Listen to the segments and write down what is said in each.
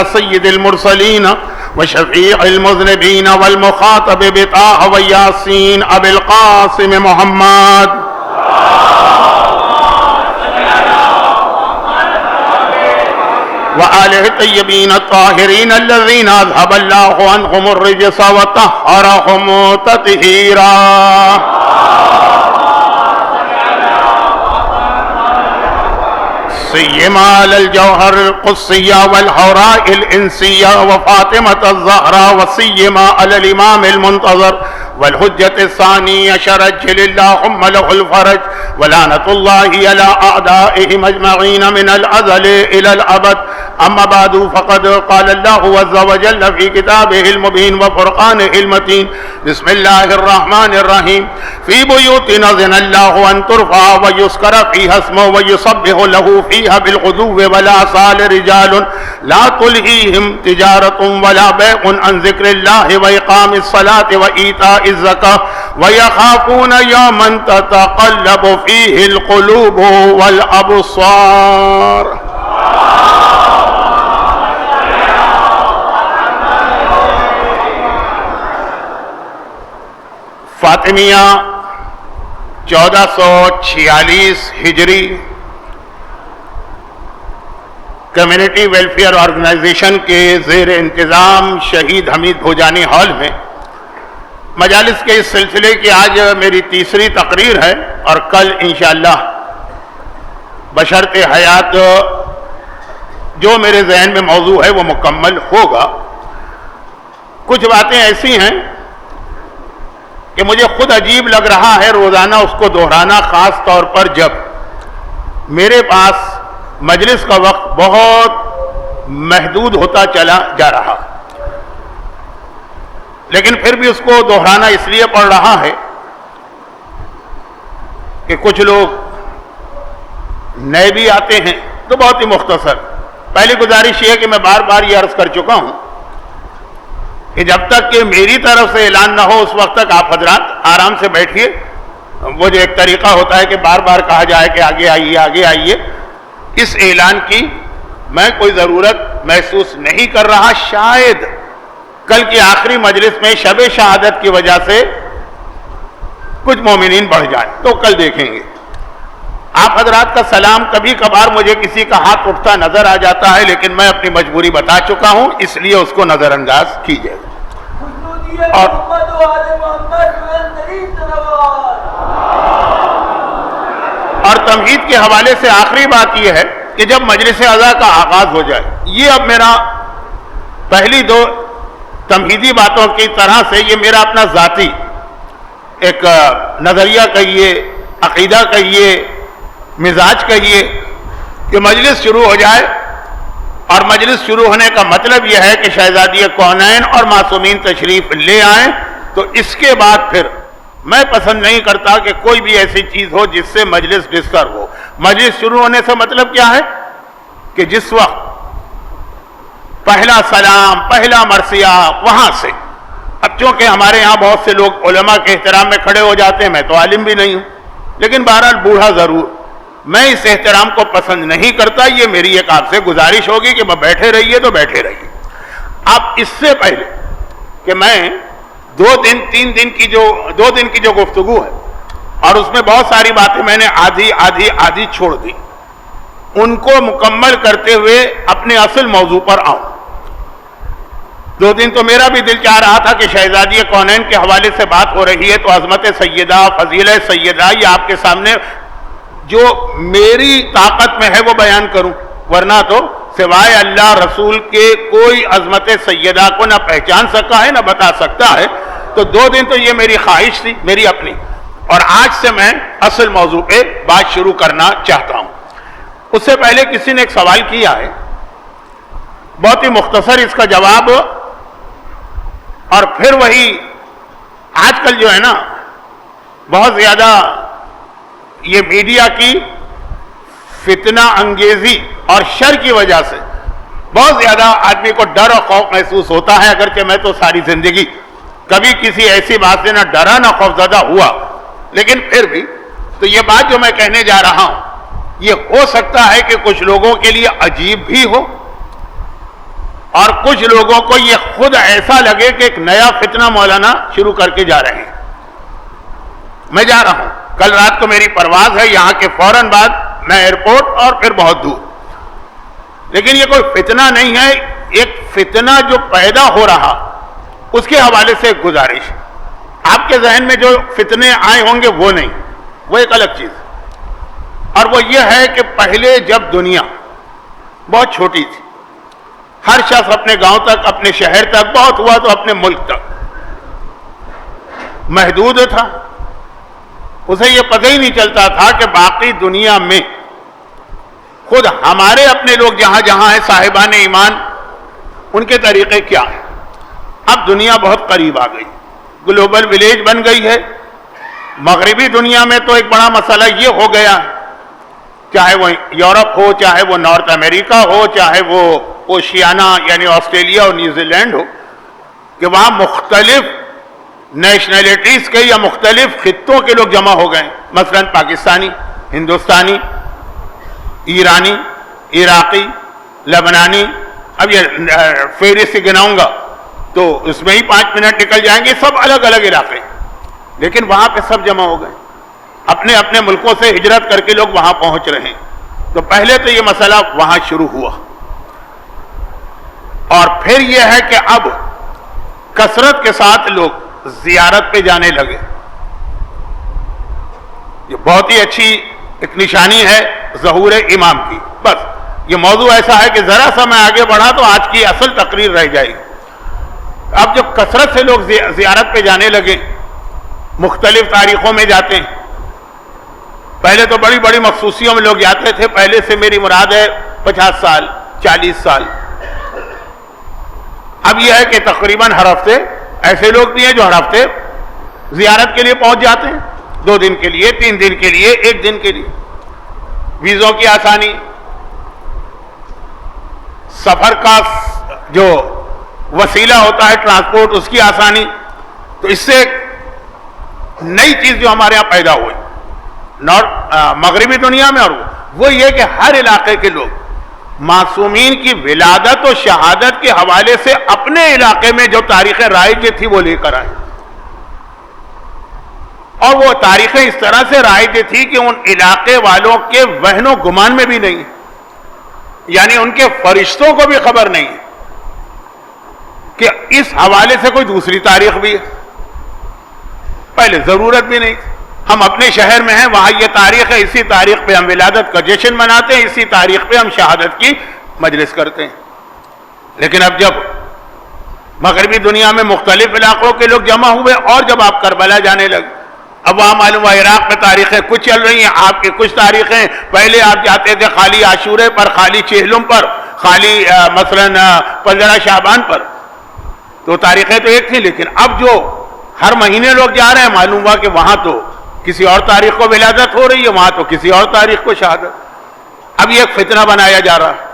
إلى سيد المرسلين وشفيع المذنبين والمخاطب بطه وياسين أبي القاسم محمد وآله الطيبين الطاهرين الذين أذهب الله عنهم الرجس وطهرهم تطهيرا. سيما على الجوهر القدسية والحوراء الإنسية وفاطمة الزهراء، وسيما على الإمام المنتظر والحجة الثانية شرج اللهم له الفرج، ولعنة الله على أعدائهم أجمعين من الأزل إلى الأبد. أما بعد، فقد قال الله عز وجل في كتابه المبين وفرقانه المتين: بسم الله الرحمن الرحيم. في بيوت أذن الله أن ترفع ويذكر فيها اسمه ويسبح له فيها بالغدو والآصال رجال لا تلهيهم تجارة ولا بيع عن ذكر الله وإقام الصلاة وإيتاء الزكاة ويخافون يوما تتقلب فيه القلوب والأبصار. فاطمیہ 1446 ہجری کمیونٹی ویلفیئر آرگنائزیشن کے زیر انتظام شہید حمید بھوجانی ہال میں مجالس کے اس سلسلے کی آج میری تیسری تقریر ہے، اور کل انشاءاللہ بشرط حیات جو میرے ذہن میں موضوع ہے وہ مکمل ہوگا. کچھ باتیں ایسی ہیں کہ مجھے خود عجیب لگ رہا ہے روزانہ اس کو دہرانا، خاص طور پر جب میرے پاس مجلس کا وقت بہت محدود ہوتا چلا جا رہا، لیکن پھر بھی اس کو دہرانا اس لیے پڑ رہا ہے کہ کچھ لوگ نئے بھی آتے ہیں. تو بہت ہی مختصر پہلی گزارش یہ ہے کہ میں بار بار یہ عرض کر چکا ہوں کہ جب تک کہ میری طرف سے اعلان نہ ہو اس وقت تک آپ حضرات آرام سے بیٹھیے. وہ جو ایک طریقہ ہوتا ہے کہ بار بار کہا جائے کہ آگے آئیے آگے آئیے، اس اعلان کی میں کوئی ضرورت محسوس نہیں کر رہا. شاید کل کی آخری مجلس میں شب شہادت کی وجہ سے کچھ مومنین بڑھ جائیں تو کل دیکھیں گے. آپ حضرات کا سلام کبھی کبھار مجھے کسی کا ہاتھ اٹھتا نظر آ جاتا ہے، لیکن میں اپنی مجبوری بتا چکا ہوں، اس لیے اس کو نظر انداز کیجیے. اور تمہید کے حوالے سے آخری بات یہ ہے کہ جب مجلس عزا کا آغاز ہو جائے، یہ اب میرا پہلی دو تمہیدی باتوں کی طرح سے یہ میرا اپنا ذاتی ایک نظریہ کہیے، عقیدہ کہیے، مزاج کہیے کہ مجلس شروع ہو جائے، اور مجلس شروع ہونے کا مطلب یہ ہے کہ شہزادی کونین اور معصومین تشریف لے آئیں. تو اس کے بعد پھر میں پسند نہیں کرتا کہ کوئی بھی ایسی چیز ہو جس سے مجلس ڈسٹرب ہو. مجلس شروع ہونے سے مطلب کیا ہے کہ جس وقت پہلا سلام، پہلا مرثیہ وہاں سے. اب چونکہ ہمارے یہاں بہت سے لوگ علماء کے احترام میں کھڑے ہو جاتے ہیں، میں تو عالم بھی نہیں ہوں، لیکن بہرحال بوڑھا ضرور، میں اس احترام کو پسند نہیں کرتا. یہ میری ایک آپ سے گزارش ہوگی کہ بیٹھے رہیے تو بیٹھے رہیے. اب اس سے پہلے کہ میں دو دن کی جو گفتگو ہے، اور اس میں بہت ساری باتیں میں نے آدھی چھوڑ دی، ان کو مکمل کرتے ہوئے اپنے اصل موضوع پر آؤں. 2 دن تو میرا بھی دل چاہ رہا تھا کہ شہزادی کونین کے حوالے سے بات ہو رہی ہے تو عظمت سیدہ، فضیلت سیدہ، یہ آپ کے سامنے جو میری طاقت میں ہے وہ بیان کروں، ورنہ تو سوائے اللہ رسول کے کوئی عظمت سیدہ کو نہ پہچان سکا ہے نہ بتا سکتا ہے. تو 2 دن تو یہ میری خواہش تھی، میری اپنی. اور آج سے میں اصل موضوع پہ بات شروع کرنا چاہتا ہوں. اس سے پہلے کسی نے ایک سوال کیا ہے، بہت ہی مختصر اس کا جواب، اور پھر وہی آج کل جو ہے نا بہت زیادہ یہ میڈیا کی فتنہ انگیزی اور شر کی وجہ سے بہت زیادہ آدمی کو ڈر اور خوف محسوس ہوتا ہے. اگرچہ میں تو ساری زندگی کبھی کسی ایسی بات سے نہ ڈرا نہ خوفزدہ ہوا، لیکن پھر بھی تو یہ بات جو میں کہنے جا رہا ہوں یہ ہو سکتا ہے کہ کچھ لوگوں کے لیے عجیب بھی ہو، اور کچھ لوگوں کو یہ خود ایسا لگے کہ ایک نیا فتنہ مولانا شروع کر کے جا رہے ہیں. میں جا رہا ہوں, کل رات کو میری پرواز ہے, یہاں کے فوراً بعد میں ایئرپورٹ اور پھر بہت دور. لیکن یہ کوئی فتنہ نہیں ہے, ایک فتنہ جو پیدا ہو رہا اس کے حوالے سے ایک گزارش. آپ کے ذہن میں جو فتنے آئے ہوں گے وہ نہیں, وہ ایک الگ چیز, اور وہ یہ ہے کہ پہلے جب دنیا بہت چھوٹی تھی, ہر شخص اپنے گاؤں تک, اپنے شہر تک, بہت ہوا تو اپنے ملک تک محدود تھا. اسے یہ پتہ ہی نہیں چلتا تھا کہ باقی دنیا میں خود ہمارے اپنے لوگ جہاں جہاں ہیں صاحبان ایمان, ان کے طریقے کیا ہیں. اب دنیا بہت قریب آ گئی, گلوبل ولیج بن گئی ہے. مغربی دنیا میں تو ایک بڑا مسئلہ یہ ہو گیا, چاہے وہ یورپ ہو, چاہے وہ نارتھ امریکہ ہو, چاہے وہ اوشیانہ یعنی آسٹریلیا اور نیوزی لینڈ ہو, کہ وہاں مختلف نیشنلٹیز کے یا مختلف خطوں کے لوگ جمع ہو گئے. مثلا پاکستانی, ہندوستانی, ایرانی, عراقی, لبنانی. اب یہ فہرست سے گناؤں گا تو اس میں ہی 5 منٹ نکل جائیں گے. سب الگ الگ علاقے, لیکن وہاں پہ سب جمع ہو گئے. اپنے اپنے ملکوں سے ہجرت کر کے لوگ وہاں پہنچ رہے ہیں. تو پہلے تو یہ مسئلہ وہاں شروع ہوا, اور پھر یہ ہے کہ اب کثرت کے ساتھ لوگ زیارت پہ جانے لگے. یہ بہت ہی اچھی ایک نشانی ہے ظہور امام کی. بس یہ موضوع ایسا ہے کہ ذرا سا میں آگے بڑھا تو آج کی اصل تقریر رہ جائے گی. اب جب کثرت سے لوگ زیارت پہ جانے لگے, مختلف تاریخوں میں جاتے ہیں. پہلے تو بڑی بڑی مخصوصیوں میں لوگ جاتے تھے. پہلے سے میری مراد ہے 50 سال 40 سال. اب یہ ہے کہ تقریباً ہر ہفتے ایسے لوگ بھی ہیں جو ہر ہفتے زیارت کے لیے پہنچ جاتے ہیں, 2 دن کے لیے, 3 دن کے لیے, 1 دن کے لیے. ویزوں کی آسانی, سفر کا جو وسیلہ ہوتا ہے ٹرانسپورٹ, اس کی آسانی. تو اس سے ایک نئی چیز جو ہمارے ہاں پیدا ہوئی مغربی دنیا میں, اور وہ یہ کہ ہر علاقے کے لوگ معصومین کی ولادت و شہادت کے حوالے سے اپنے علاقے میں جو تاریخ رائج تھی وہ لے کر آئے. اور وہ تاریخیں اس طرح سے رائج تھی کہ ان علاقے والوں کے وہن و گمان میں بھی نہیں, یعنی ان کے فرشتوں کو بھی خبر نہیں کہ اس حوالے سے کوئی دوسری تاریخ بھی ہے. پہلے ضرورت بھی نہیں. ہم اپنے شہر میں ہیں, وہاں یہ تاریخ ہے, اسی تاریخ پہ ہم ولادت کا جشن مناتے ہیں, اسی تاریخ پہ ہم شہادت کی مجلس کرتے ہیں. لیکن اب جب مغربی دنیا میں مختلف علاقوں کے لوگ جمع ہوئے, اور جب آپ کربلا جانے لگے, اب وہاں معلوم ہوا عراق میں تاریخیں کچھ چل رہی ہیں, آپ کی کچھ تاریخیں. پہلے آپ جاتے تھے خالی عاشورے پر, خالی چہلم پر, خالی مثلا 15 شعبان پر, تو تاریخیں تو ایک تھی. لیکن اب جو ہر مہینے لوگ جا رہے ہیں, معلوم ہوا کہ وہاں تو کسی اور تاریخ کو ولادت ہو رہی ہے, وہاں تو کسی اور تاریخ کو شہادت. اب یہ ایک فتنہ بنایا جا رہا ہے.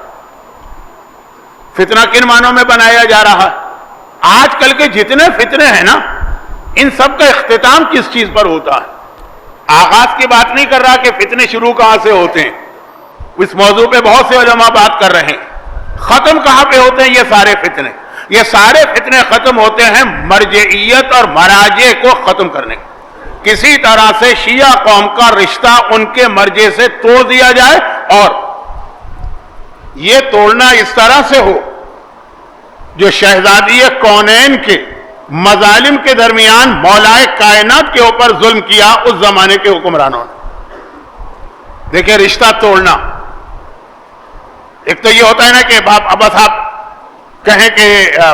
فتنہ کن معنوں میں بنایا جا رہا ہے؟ آج کل کے جتنے فتنے ہیں نا, ان سب کا اختتام کس چیز پر ہوتا ہے؟ آغاز کی بات نہیں کر رہا کہ فتنے شروع کہاں سے ہوتے ہیں, اس موضوع پہ بہت سے علماء بات کر رہے ہیں. ختم کہاں پہ ہوتے ہیں یہ سارے فتنے؟ یہ سارے فتنے ختم ہوتے ہیں مرجعیت اور مراجع کو ختم کرنے. کسی طرح سے شیعہ قوم کا رشتہ ان کے مرجع سے توڑ دیا جائے, اور یہ توڑنا اس طرح سے ہو جو شہزادی کونین کے مظالم کے درمیان مولائے کائنات کے اوپر ظلم کیا اس زمانے کے حکمرانوں نے. دیکھیں رشتہ توڑنا, ایک تو یہ ہوتا ہے نا کہ بس آپ کہیں کہ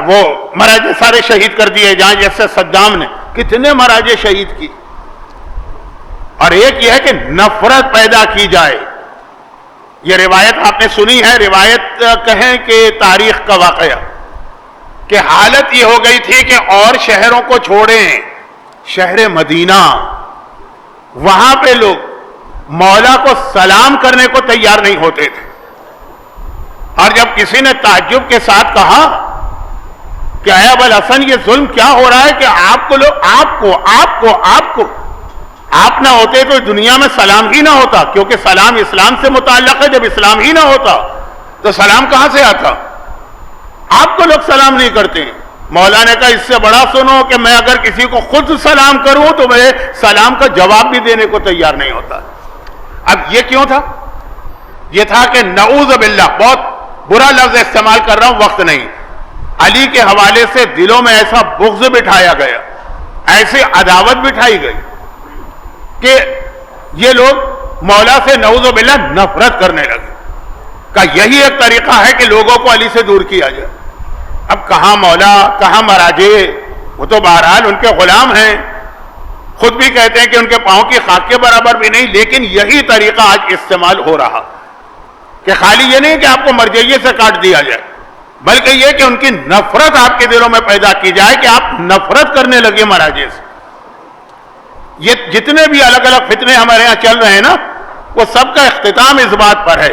وہ مراجع سارے شہید کر دیے جائیں, جیسے صدام نے کتنے مراجع شہید کی. اور ایک یہ ہے کہ نفرت پیدا کی جائے. یہ روایت آپ نے سنی ہے, روایت کہیں کہ تاریخ کا واقعہ, کہ حالت یہ ہو گئی تھی کہ اور شہروں کو چھوڑیں, شہر مدینہ, وہاں پہ لوگ مولا کو سلام کرنے کو تیار نہیں ہوتے تھے. اور جب کسی نے تعجب کے ساتھ کہا کہ اے ابوالحسن یہ ظلم کیا ہو رہا ہے کہ آپ کو لوگ آپ نہ ہوتے تو دنیا میں سلام ہی نہ ہوتا, کیونکہ سلام اسلام سے متعلق ہے. جب اسلام ہی نہ ہوتا تو سلام کہاں سے آتا؟ آپ کو لوگ سلام نہیں کرتے ہیں. مولا نے کہا اس سے بڑا سنو کہ میں اگر کسی کو خود سلام کروں تو میں سلام کا جواب بھی دینے کو تیار نہیں ہوتا. اب یہ کیوں تھا؟ یہ تھا کہ نعوذ باللہ، بہت برا لفظ استعمال کر رہا ہوں، وقت نہیں، علی کے حوالے سے دلوں میں ایسا بغض بٹھایا گیا، ایسی عداوت بٹھائی گئی کہ یہ لوگ مولا سے نعوذ باللہ نفرت کرنے لگے. کہ یہی ایک طریقہ ہے کہ لوگوں کو علی سے دور کیا جائے. اب کہاں مولا، کہاں مراجے، وہ تو بہرحال ان کے غلام ہیں، خود بھی کہتے ہیں کہ ان کے پاؤں کی خاک کے برابر بھی نہیں. لیکن یہی طریقہ آج استعمال ہو رہا کہ خالی یہ نہیں کہ آپ کو مرجعیے سے کاٹ دیا جائے، بلکہ یہ کہ ان کی نفرت آپ کے دلوں میں پیدا کی جائے کہ آپ نفرت کرنے لگے مراجے سے. یہ جتنے بھی الگ الگ فتنے ہمارے ہاں چل رہے ہیں نا، وہ سب کا اختتام اس بات پر ہے.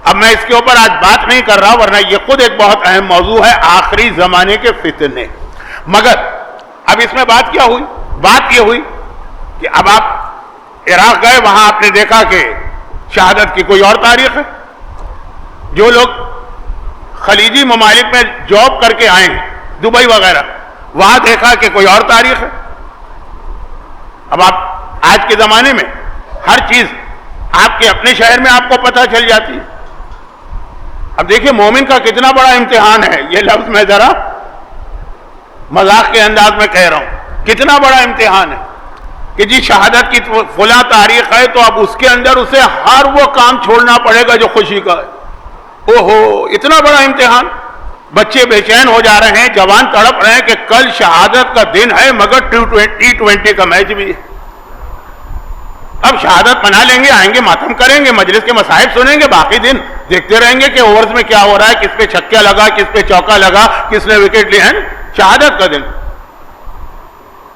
اب میں اس کے اوپر آج بات نہیں کر رہا، ورنہ یہ خود ایک بہت اہم موضوع ہے، آخری زمانے کے فتنے. مگر اب اس میں بات کیا ہوئی؟ بات یہ ہوئی کہ اب آپ عراق گئے، وہاں آپ نے دیکھا کہ شہادت کی کوئی اور تاریخ ہے. جو لوگ خلیجی ممالک میں جاب کر کے آئے ہیں، دبئی وغیرہ، وہاں دیکھا کہ کوئی اور تاریخ ہے. اب آپ آج کے زمانے میں ہر چیز آپ کے اپنے شہر میں آپ کو پتہ چل جاتی ہے. اب دیکھیں مومن کا کتنا بڑا امتحان ہے، یہ لفظ میں ذرا مذاق کے انداز میں کہہ رہا ہوں، کتنا بڑا امتحان ہے کہ جی شہادت کی فلاں تاریخ ہے تو اب اس کے اندر اسے ہر وہ کام چھوڑنا پڑے گا جو خوشی کا ہے. اوہو، اتنا بڑا امتحان. بچے بے چین ہو جا رہے ہیں، جوان تڑپ رہے ہیں کہ کل شہادت کا دن ہے مگر T20 کا میچ بھی ہے. اب شہادت منا لیں گے، آئیں گے، ماتم کریں گے، مجلس کے مصائب سنیں گے، باقی دن دیکھتے رہیں گے کہ اوورز میں کیا ہو رہا ہے، کس پہ چھکا لگا، کس پہ چوکا لگا، کس نے وکٹ لی ہے. شہادت کا دن.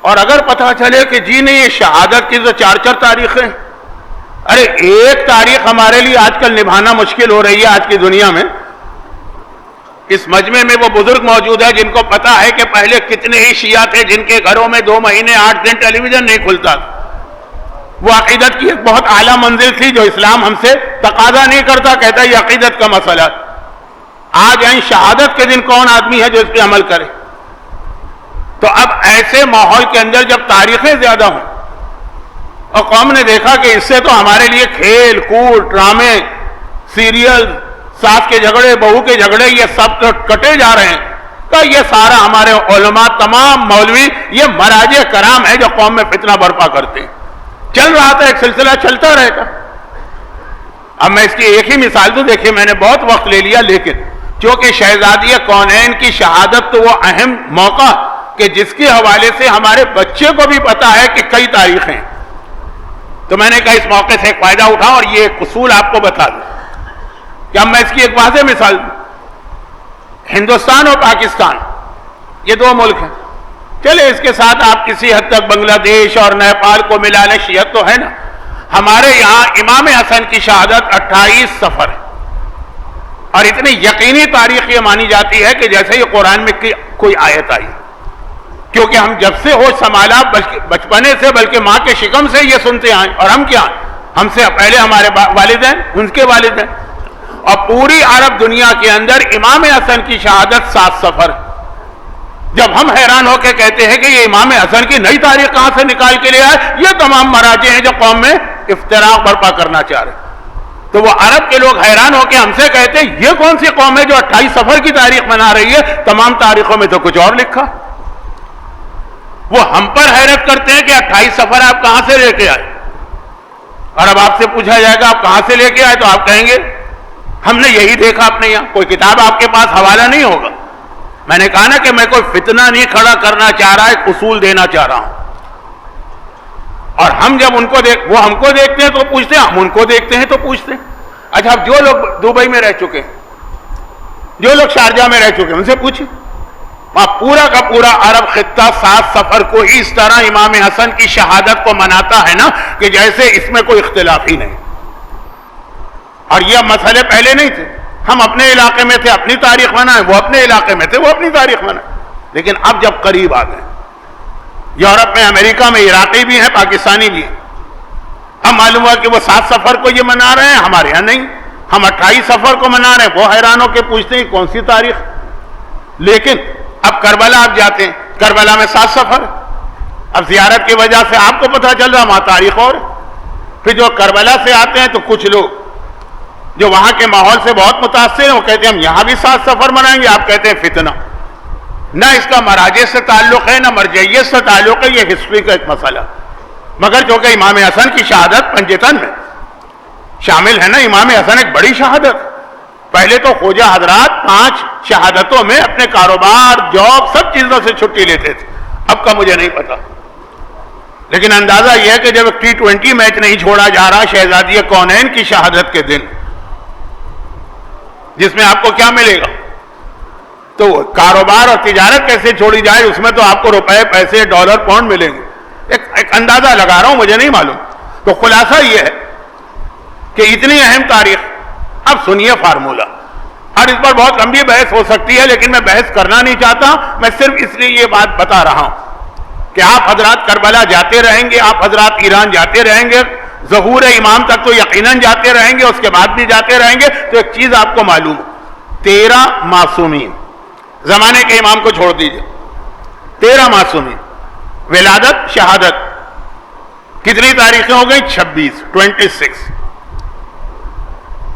اور اگر پتہ چلے کہ جی نہیں، یہ شہادت کی تو 4 تاریخیں، ارے ایک تاریخ ہمارے لیے آج کل نبھانا مشکل ہو رہی ہے آج کی دنیا میں. اس مجمع میں وہ بزرگ موجود ہے جن کو پتا ہے کہ پہلے کتنے ہی شیعہ تھے جن کے گھروں میں 2 مہینے 8 دن ٹیلی ویژن نہیں کھلتا. وہ عقیدت کی ایک بہت اعلیٰ منزل تھی جو اسلام ہم سے تقاضا نہیں کرتا، کہتا یہ عقیدت کا مسئلہ. آج این شہادت کے دن کون آدمی ہے جو اس پہ عمل کرے؟ تو اب ایسے ماحول کے اندر جب تاریخیں زیادہ ہوں اور قوم نے دیکھا کہ اس سے تو ہمارے لیے کھیل کود، ڈرامے، سیریل، ساس کے جھگڑے، بہو کے جھگڑے، یہ سب تو کٹے جا رہے ہیں، کہ یہ سارا ہمارے علماء، تمام مولوی، یہ مراجع کرام ہے جو قوم میں فتنہ برپا کرتے ہیں. چل رہا تھا، ایک سلسلہ چلتا رہے گا. اب میں اس کی ایک ہی مثال دوں، دیکھیں میں نے بہت وقت لے لیا، لیکن چونکہ شہزادی کونین کی شہادت تو وہ اہم موقع کہ جس کے حوالے سے ہمارے بچے کو بھی پتا ہے کہ کئی تاریخیں، تو میں نے کہا اس موقع سے ایک فائدہ اٹھاؤں اور یہ ایک اصول آپ کو بتا دوں. کہ اب میں اس کی ایک واضح مثال دوں. ہندوستان اور پاکستان یہ 2 ملک ہیں. چلے اس کے ساتھ آپ کسی حد تک بنگلہ دیش اور نیپال کو ملا لیں، شیعت تو ہے نا. ہمارے یہاں امام حسن کی شہادت 28 صفر ہے، اور اتنی یقینی تاریخ یہ مانی جاتی ہے کہ جیسے یہ قرآن میں کوئی آیت آئی، کیونکہ ہم جب سے ہوش سنبھالا بچپنے سے، بلکہ ماں کے شکم سے یہ سنتے آئے. اور ہم کیا، ہم سے پہلے ہمارے والدین، ان کے والدین، اور پوری عرب دنیا کے اندر امام حسن کی شہادت 7 صفر. جب ہم حیران ہو کے کہتے ہیں کہ یہ امام حسن کی نئی تاریخ کہاں سے نکال کے لے آئے، یہ تمام مراجع ہیں جو قوم میں افتراق برپا کرنا چاہ رہے ہیں. تو وہ عرب کے لوگ حیران ہو کے ہم سے کہتے ہیں یہ کون سی قوم ہے جو 28 صفر کی تاریخ منا رہی ہے، تمام تاریخوں میں تو کچھ اور لکھا. وہ ہم پر حیرت کرتے ہیں کہ 28 صفر آپ کہاں سے لے کے آئے. اور اب آپ سے پوچھا جائے گا آپ کہاں سے لے کے آئے تو آپ کہیں گے ہم نے یہی دیکھا اپنے یہاں. کوئی کتاب آپ کے پاس حوالہ نہیں ہوگا. میں نے کہا نا کہ میں کوئی فتنہ نہیں کھڑا کرنا چاہ رہا، ایک اصول دینا چاہ رہا ہوں. اور ہم جب ان کو وہ ہم کو دیکھتے ہیں تو پوچھتے ہیں، ہم ان کو دیکھتے ہیں تو پوچھتے ہیں. اچھا اب جو لوگ دبئی میں رہ چکے ہیں، جو لوگ شارجہ میں رہ چکے ہیں، ان سے پوچھیں. وہاں پورا کا پورا عرب خطہ 7 صفر کو ہی اس طرح امام حسن کی شہادت کو مناتا ہے نا کہ جیسے اس میں کوئی اختلاف ہی نہیں. اور یہ مسئلے پہلے نہیں تھے. ہم اپنے علاقے میں تھے، اپنی تاریخ منائیں، وہ اپنے علاقے میں تھے، وہ اپنی تاریخ منائیں. لیکن اب جب قریب آ گئے، یورپ میں، امریکہ میں عراقی بھی ہیں، پاکستانی بھی ہیں، اب معلوم ہوا کہ وہ 7 صفر کو یہ منا رہے ہیں، ہمارے یہاں نہیں. ہم 28 صفر کو منا رہے ہیں. وہ حیران ہو کے پوچھتے ہیں کون سی تاریخ. لیکن اب کربلا آپ جاتے ہیں، کربلا میں 7 سفر، اب زیارت کی وجہ سے آپ کو پتہ چل رہا وہاں تاریخ اور پھر جو کربلا سے آتے ہیں تو کچھ لوگ جو وہاں کے ماحول سے بہت متاثر ہیں وہ کہتے ہیں ہم یہاں بھی 7 سفر منائیں گے، آپ کہتے ہیں فتنہ، نہ اس کا مراجع سے تعلق ہے نہ مرجعیت سے تعلق ہے، یہ ہسٹری کا ایک مسئلہ، مگر چونکہ امام حسن کی شہادت پنجتن میں شامل ہے نا، امام حسن ایک بڑی شہادت، پہلے تو خواجہ حضرات 5 شہادتوں میں اپنے کاروبار، جاب، سب چیزوں سے چھٹی لیتے تھے، اب کا مجھے نہیں پتا، لیکن اندازہ یہ ہے کہ جب T20 میچ نہیں چھوڑا جا رہا شہزادی کونین کی شہادت کے دن، جس میں آپ کو کیا ملے گا، تو کاروبار اور تجارت کیسے چھوڑی جائے، اس میں تو آپ کو روپے، پیسے، ڈالر، پاؤنڈ ملیں گے، ایک اندازہ لگا رہا ہوں، مجھے نہیں معلوم۔ تو خلاصہ یہ ہے کہ اتنی اہم تاریخ، اب سنیے فارمولہ، اور اس پر بہت لمبی بحث ہو سکتی ہے لیکن میں بحث کرنا نہیں چاہتا، میں صرف اس لیے یہ بات بتا رہا ہوں کہ آپ حضرات کربلا جاتے رہیں گے، آپ حضرات ایران جاتے رہیں گے، ظہور امام تک تو یقیناً جاتے رہیں گے، اس کے بعد بھی جاتے رہیں گے، تو ایک چیز آپ کو معلوم، 13 معصومین، زمانے کے امام کو چھوڑ دیجئے، 13 معصومین، ولادت، شہادت، کتنی تاریخیں ہو گئی؟ 26،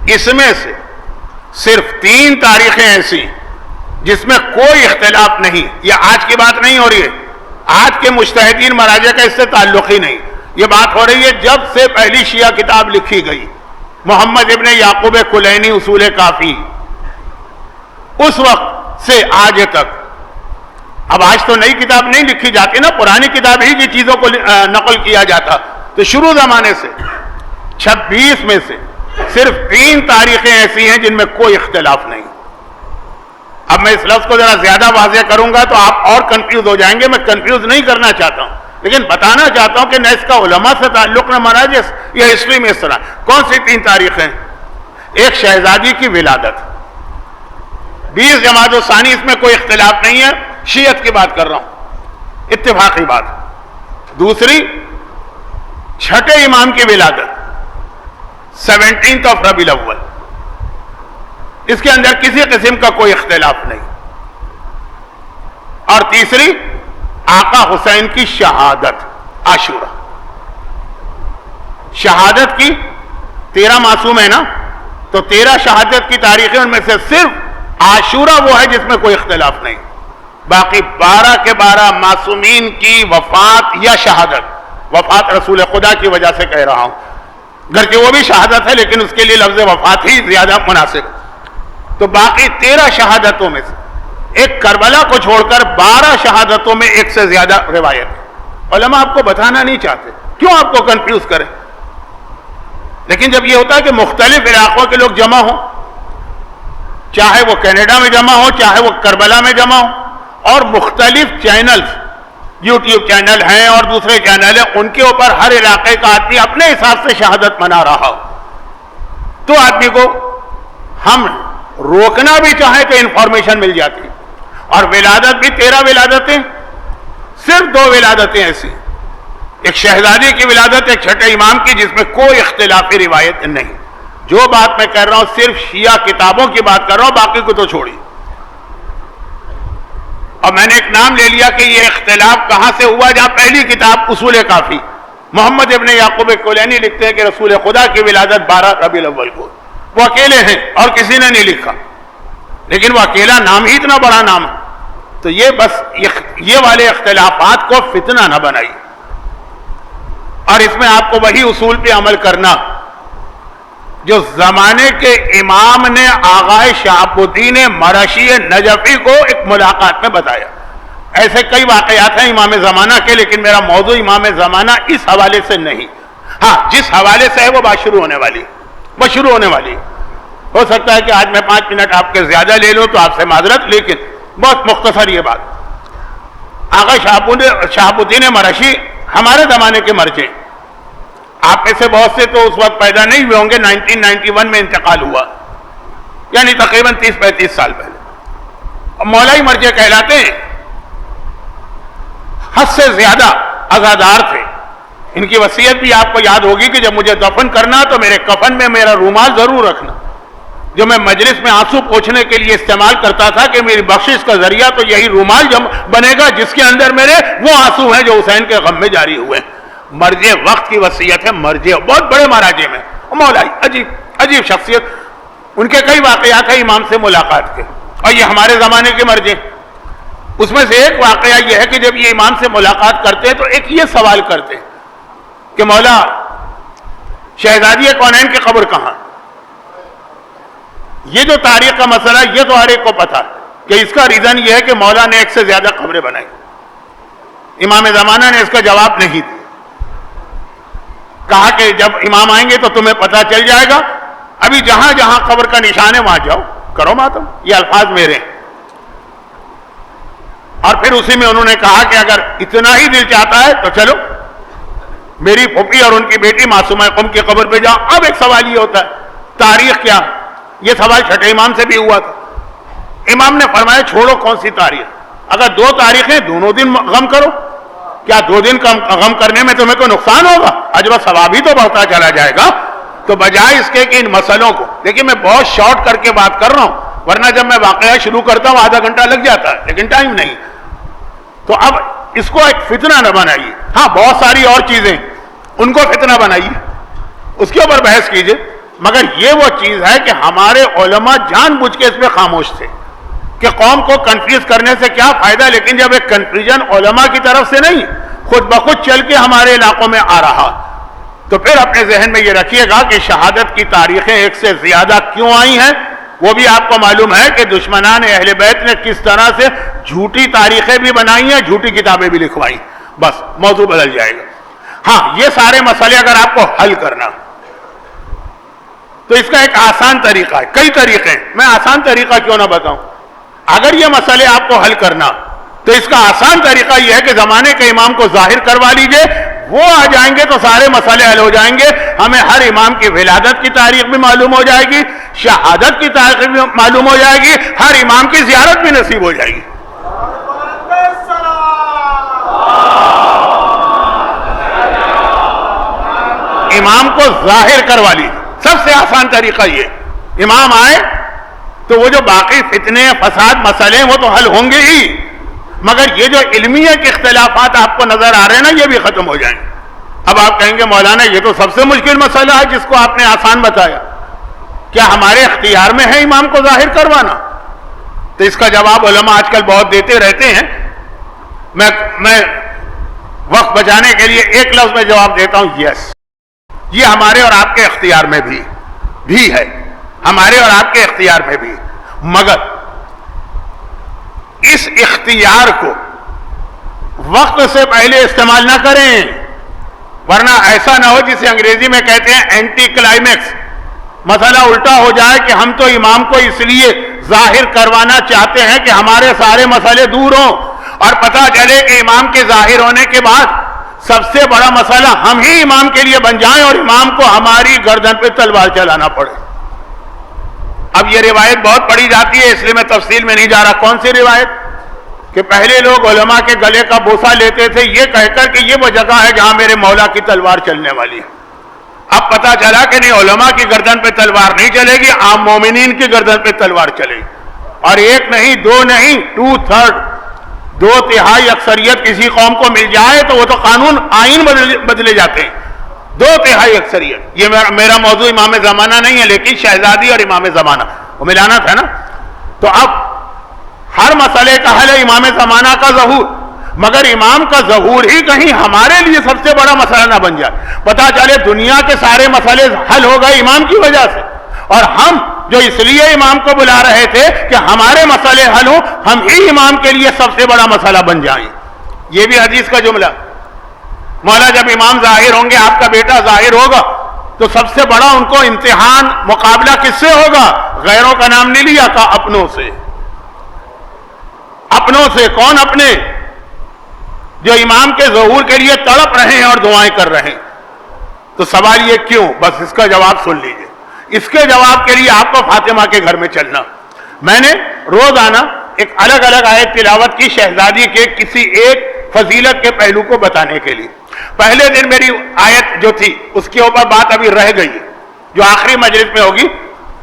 اس میں سے صرف 3 تاریخیں ایسی جس میں کوئی اختلاف نہیں، یہ آج کی بات نہیں ہو رہی ہے، آج کے مجتہدین مراجع کا اس سے تعلق ہی نہیں، یہ بات ہو رہی ہے جب سے پہلی شیعہ کتاب لکھی گئی، محمد ابن یعقوب کلینی اصول کافی، اس وقت سے آج تک، اب آج تو نئی کتاب نہیں لکھی جاتی نا، پرانی کتاب ہی کی چیزوں کو نقل کیا جاتا، تو شروع زمانے سے 26 میں سے صرف 3 تاریخیں ایسی ہیں جن میں کوئی اختلاف نہیں۔ اب میں اس لفظ کو ذرا زیادہ واضح کروں گا تو آپ اور کنفیوز ہو جائیں گے، میں کنفیوز نہیں کرنا چاہتا ہوں، لیکن بتانا چاہتا ہوں کہ نہ اس کا علماء سے تعلق نہ مراجع یا ہسٹری میں اس طرح۔ کون سی 3 تاریخیں؟ ایک شہزادی کی ولادت، 20 جمادی الثانی، اس میں کوئی اختلاف نہیں ہے، شیعت کی بات کر رہا ہوں، اتفاقی بات۔ دوسری، چھٹے امام کی ولادت، 17 ربیع الاول، اس کے اندر کسی قسم کا کوئی اختلاف نہیں۔ اور تیسری، آقا حسین کی شہادت، عاشورہ، شہادت کی 13 معصوم ہے نا، تو 13 شہادت کی تاریخیں، ان میں سے صرف عاشورہ وہ ہے جس میں کوئی اختلاف نہیں، باقی 12 کے 12 معصومین کی وفات یا شہادت، وفات رسول خدا کی وجہ سے کہہ رہا ہوں، گرچہ وہ بھی شہادت ہے لیکن اس کے لیے لفظ وفات ہی زیادہ مناسب ہے، تو باقی 13 شہادتوں میں سے ایک کربلا کو چھوڑ کر 12 شہادتوں میں ایک سے زیادہ روایت ہے۔ علماء آپ کو بتانا نہیں چاہتے، کیوں آپ کو کنفیوز کریں، لیکن جب یہ ہوتا ہے کہ مختلف علاقوں کے لوگ جمع ہوں، چاہے وہ کینیڈا میں جمع ہو، چاہے وہ کربلا میں جمع ہو، اور مختلف چینلز، یوٹیوب چینل ہیں اور دوسرے چینل ہیں، ان کے اوپر ہر علاقے کا آدمی اپنے حساب سے شہادت منا رہا ہو، تو آدمی کو ہم روکنا بھی چاہیں تو انفارمیشن مل جاتی، اور ولادت بھی 13 ولادتیں، صرف 2 ولادتیں ایسی، ایک شہزادی کی ولادت، ایک چھٹے امام کی، جس میں کوئی اختلافی روایت نہیں۔ جو بات میں کہہ رہا ہوں صرف شیعہ کتابوں کی بات کر رہا ہوں، باقی کو تو چھوڑی۔ اور میں نے ایک نام لے لیا کہ یہ اختلاف کہاں سے ہوا، جہاں پہلی کتاب اصول کافی، محمد ابن یعقوب کلینی لکھتے ہیں کہ رسول خدا کی ولادت 12 ربیع الاول کو، وہ اکیلے ہیں اور کسی نے نہیں لکھا، لیکن وہ اکیلا نام ہی اتنا بڑا نام ہے، تو یہ بس یہ والے اختلافات کو فتنہ نہ بنائی، اور اس میں آپ کو وہی اصول پہ عمل کرنا جو زمانے کے امام نے آغا شہاب الدین مرشی نجفی کو ایک ملاقات میں بتایا۔ ایسے کئی واقعات ہیں امام زمانہ کے، لیکن میرا موضوع امام زمانہ اس حوالے سے نہیں، ہاں جس حوالے سے ہے وہ بات شروع ہونے والی، ہو سکتا ہے کہ آج میں 5 منٹ آپ کے زیادہ لے لوں تو آپ سے معذرت، لیکن بہت مختصر یہ بات۔ آغا شہاب الدین مرشی ہمارے زمانے کے مرجع، آپ میں سے بہت سے تو اس وقت پیدا نہیں ہوئے ہوں گے، 1991 میں انتقال ہوا، یعنی تقریباً 30-35 سال پہلے۔ مولائی مرجع کہلاتے ہیں، حد سے زیادہ عزادار تھے۔ ان کی وصیت بھی آپ کو یاد ہوگی کہ جب مجھے دفن کرنا تو میرے کفن میں میرا رومال ضرور رکھنا، جو میں مجلس میں آنسو پوچھنے کے لیے استعمال کرتا تھا کہ میری بخشش کا ذریعہ تو یہی رومال بنے گا جس کے اندر میرے وہ آنسو ہیں جو حسین کے غم میں جاری ہوئے. مرج وقت کی وصیت ہے. مرج بہت بڑے مراجع میں مولا عجیب شخصیت. ان کے کئی واقعات ہیں امام سے ملاقات کے, اور یہ ہمارے زمانے کے مرجع. اس میں سے ایک واقعہ یہ ہے کہ جب یہ امام سے ملاقات کرتے ہیں تو ایک یہ سوال کرتے ہیں کہ مولا شہزادی کونین کی قبر کہاں؟ یہ جو تاریخ کا مسئلہ یہ تو ہر ایک کو پتا کہ اس کا ریزن یہ ہے کہ مولا نے ایک سے زیادہ قبریں بنائی. امام زمانہ نے اس کا جواب نہیں دیا. کہا کہ جب امام آئیں گے تو تمہیں پتا چل جائے گا, ابھی جہاں جہاں قبر کا نشان ہے وہاں جاؤ, کرو ماتم. یہ الفاظ میرے ہیں. اور پھر اسی میں انہوں نے کہا کہ اگر اتنا ہی دل چاہتا ہے تو چلو میری پھوپھی اور ان کی بیٹی معصومہ قم کی قبر پہ جاؤ. اب ایک سوال یہ ہوتا ہے تاریخ کیا؟ یہ سوال چھٹے امام سے بھی ہوا تھا. امام نے فرمایا چھوڑو کون سی تاریخ, اگر 2 تاریخیں دونوں دن غم کرو. کیا 2 دن کا غم کرنے میں تمہیں کوئی نقصان ہوگا؟ اجر و ثواب ہی تو بڑھتا چلا جائے گا. تو بجائے اس کے کہ ان مسئلوں کو دیکھیں, میں بہت شارٹ کر کے بات کر رہا ہوں, ورنہ جب میں واقعہ شروع کرتا ہوں آدھا گھنٹہ لگ جاتا ہے, لیکن ٹائم نہیں. تو اب اس کو ایک فتنہ نہ بنائیے. ہاں بہت ساری اور چیزیں ان کو فتنہ بنائیے, اس کے اوپر بحث کیجئے, مگر یہ وہ چیز ہے کہ ہمارے علماء جان بوجھ کے اس پہ خاموش تھے کہ قوم کو کنفیوز کرنے سے کیا فائدہ. لیکن جب ایک کنفیوژن علماء کی طرف سے نہیں خود بخود چل کے ہمارے علاقوں میں آ رہا, تو پھر اپنے ذہن میں یہ رکھیے گا کہ شہادت کی تاریخیں ایک سے زیادہ کیوں آئی ہیں. وہ بھی آپ کو معلوم ہے کہ دشمنان اہل بیت نے کس طرح سے جھوٹی تاریخیں بھی بنائی ہیں, جھوٹی کتابیں بھی لکھوائی. بس موضوع بدل جائے گا. ہاں یہ سارے مسئلے اگر آپ کو حل کرنا تو اس کا ایک آسان طریقہ ہے. کئی طریقے ہیں, میں آسان طریقہ کیوں نہ بتاؤں. اگر یہ مسئلے آپ کو حل کرنا تو اس کا آسان طریقہ یہ ہے کہ زمانے کے امام کو ظاہر کروا لیجئے, وہ آ جائیں گے تو سارے مسئلے حل ہو جائیں گے. ہمیں ہر امام کی ولادت کی تاریخ بھی معلوم ہو جائے گی, شہادت کی تاریخ بھی معلوم ہو جائے گی, ہر امام کی زیارت بھی نصیب ہو جائے گی. امام کو ظاہر کروا لیجیے, سب سے آسان طریقہ یہ. امام آئے تو وہ جو باقی فتنے فساد مسئلے ہیں وہ تو حل ہوں گے ہی, مگر یہ جو علمیہ کے اختلافات آپ کو نظر آ رہے ہیں نا یہ بھی ختم ہو جائیں. اب آپ کہیں گے مولانا یہ تو سب سے مشکل مسئلہ ہے جس کو آپ نے آسان بتایا, کیا ہمارے اختیار میں ہے امام کو ظاہر کروانا؟ تو اس کا جواب علماء آج کل بہت دیتے رہتے ہیں. میں وقت بچانے کے لیے ایک لفظ میں جواب دیتا ہوں, یس. یہ ہمارے اور آپ کے اختیار میں بھی ہے, ہمارے اور آپ کے اختیار میں بھی, مگر اس اختیار کو وقت سے پہلے استعمال نہ کریں, ورنہ ایسا نہ ہو جسے انگریزی میں کہتے ہیں اینٹی کلائمیکس. مسئلہ الٹا ہو جائے کہ ہم تو امام کو اس لیے ظاہر کروانا چاہتے ہیں کہ ہمارے سارے مسئلے دور ہوں, اور پتہ چلے کہ امام کے ظاہر ہونے کے بعد سب سے بڑا مسئلہ ہم ہی امام کے لیے بن جائیں اور امام کو ہماری گردن پہ تلوار چلانا پڑے. اب یہ روایت بہت پڑھی جاتی ہے, اس لیے میں تفصیل میں نہیں جا رہا. کون سی روایت؟ کہ پہلے لوگ علماء کے گلے کا بوسہ لیتے تھے یہ کہہ کر کہ یہ وہ جگہ ہے جہاں میرے مولا کی تلوار چلنے والی ہے. اب پتا چلا کہ نہیں, علماء کی گردن پہ تلوار نہیں چلے گی, عام مومنین کی گردن پہ تلوار چلے گی. اور ایک نہیں, 2 نہیں, 2/3 2/3 اکثریت کسی قوم کو مل جائے تو وہ تو قانون آئین بدلے جاتے ہیں. 2/3 اکثریت. یہ میرا موضوع امام زمانہ نہیں ہے, لیکن شہزادی اور امام زمانہ وہ ملانا تھا نا. تو اب ہر مسئلے کا حل ہے امام زمانہ کا ظہور, مگر امام کا ظہور ہی کہیں ہمارے لیے سب سے بڑا مسئلہ نہ بن جائے. پتہ چلے دنیا کے سارے مسئلے حل ہو گئے امام کی وجہ سے, اور ہم جو اس لیے امام کو بلا رہے تھے کہ ہمارے مسئلے حل ہوں, ہم ہی امام کے لیے سب سے بڑا مسئلہ بن جائیں. یہ بھی حدیث کا جملہ. مولا جب امام ظاہر ہوں گے, آپ کا بیٹا ظاہر ہوگا, تو سب سے بڑا ان کو امتحان مقابلہ کس سے ہوگا؟ غیروں کا نام نہیں لیا, کہا اپنوں سے. اپنوں سے. کون اپنے؟ جو امام کے ظہور کے لیے تڑپ رہے ہیں اور دعائیں کر رہے ہیں. تو سوال یہ کیوں؟ بس اس کا جواب سن لیجئے. اس کے جواب کے لیے آپ کو فاطمہ کے گھر میں چلنا. میں نے روزانہ ایک الگ الگ آیت تلاوت کی شہزادی کے کسی ایک فضیلت کے پہلو کو بتانے کے لیے. پہلے دن میری آیت جو تھی اس کے اوپر بات ابھی رہ گئی ہے, جو آخری مجلس میں ہوگی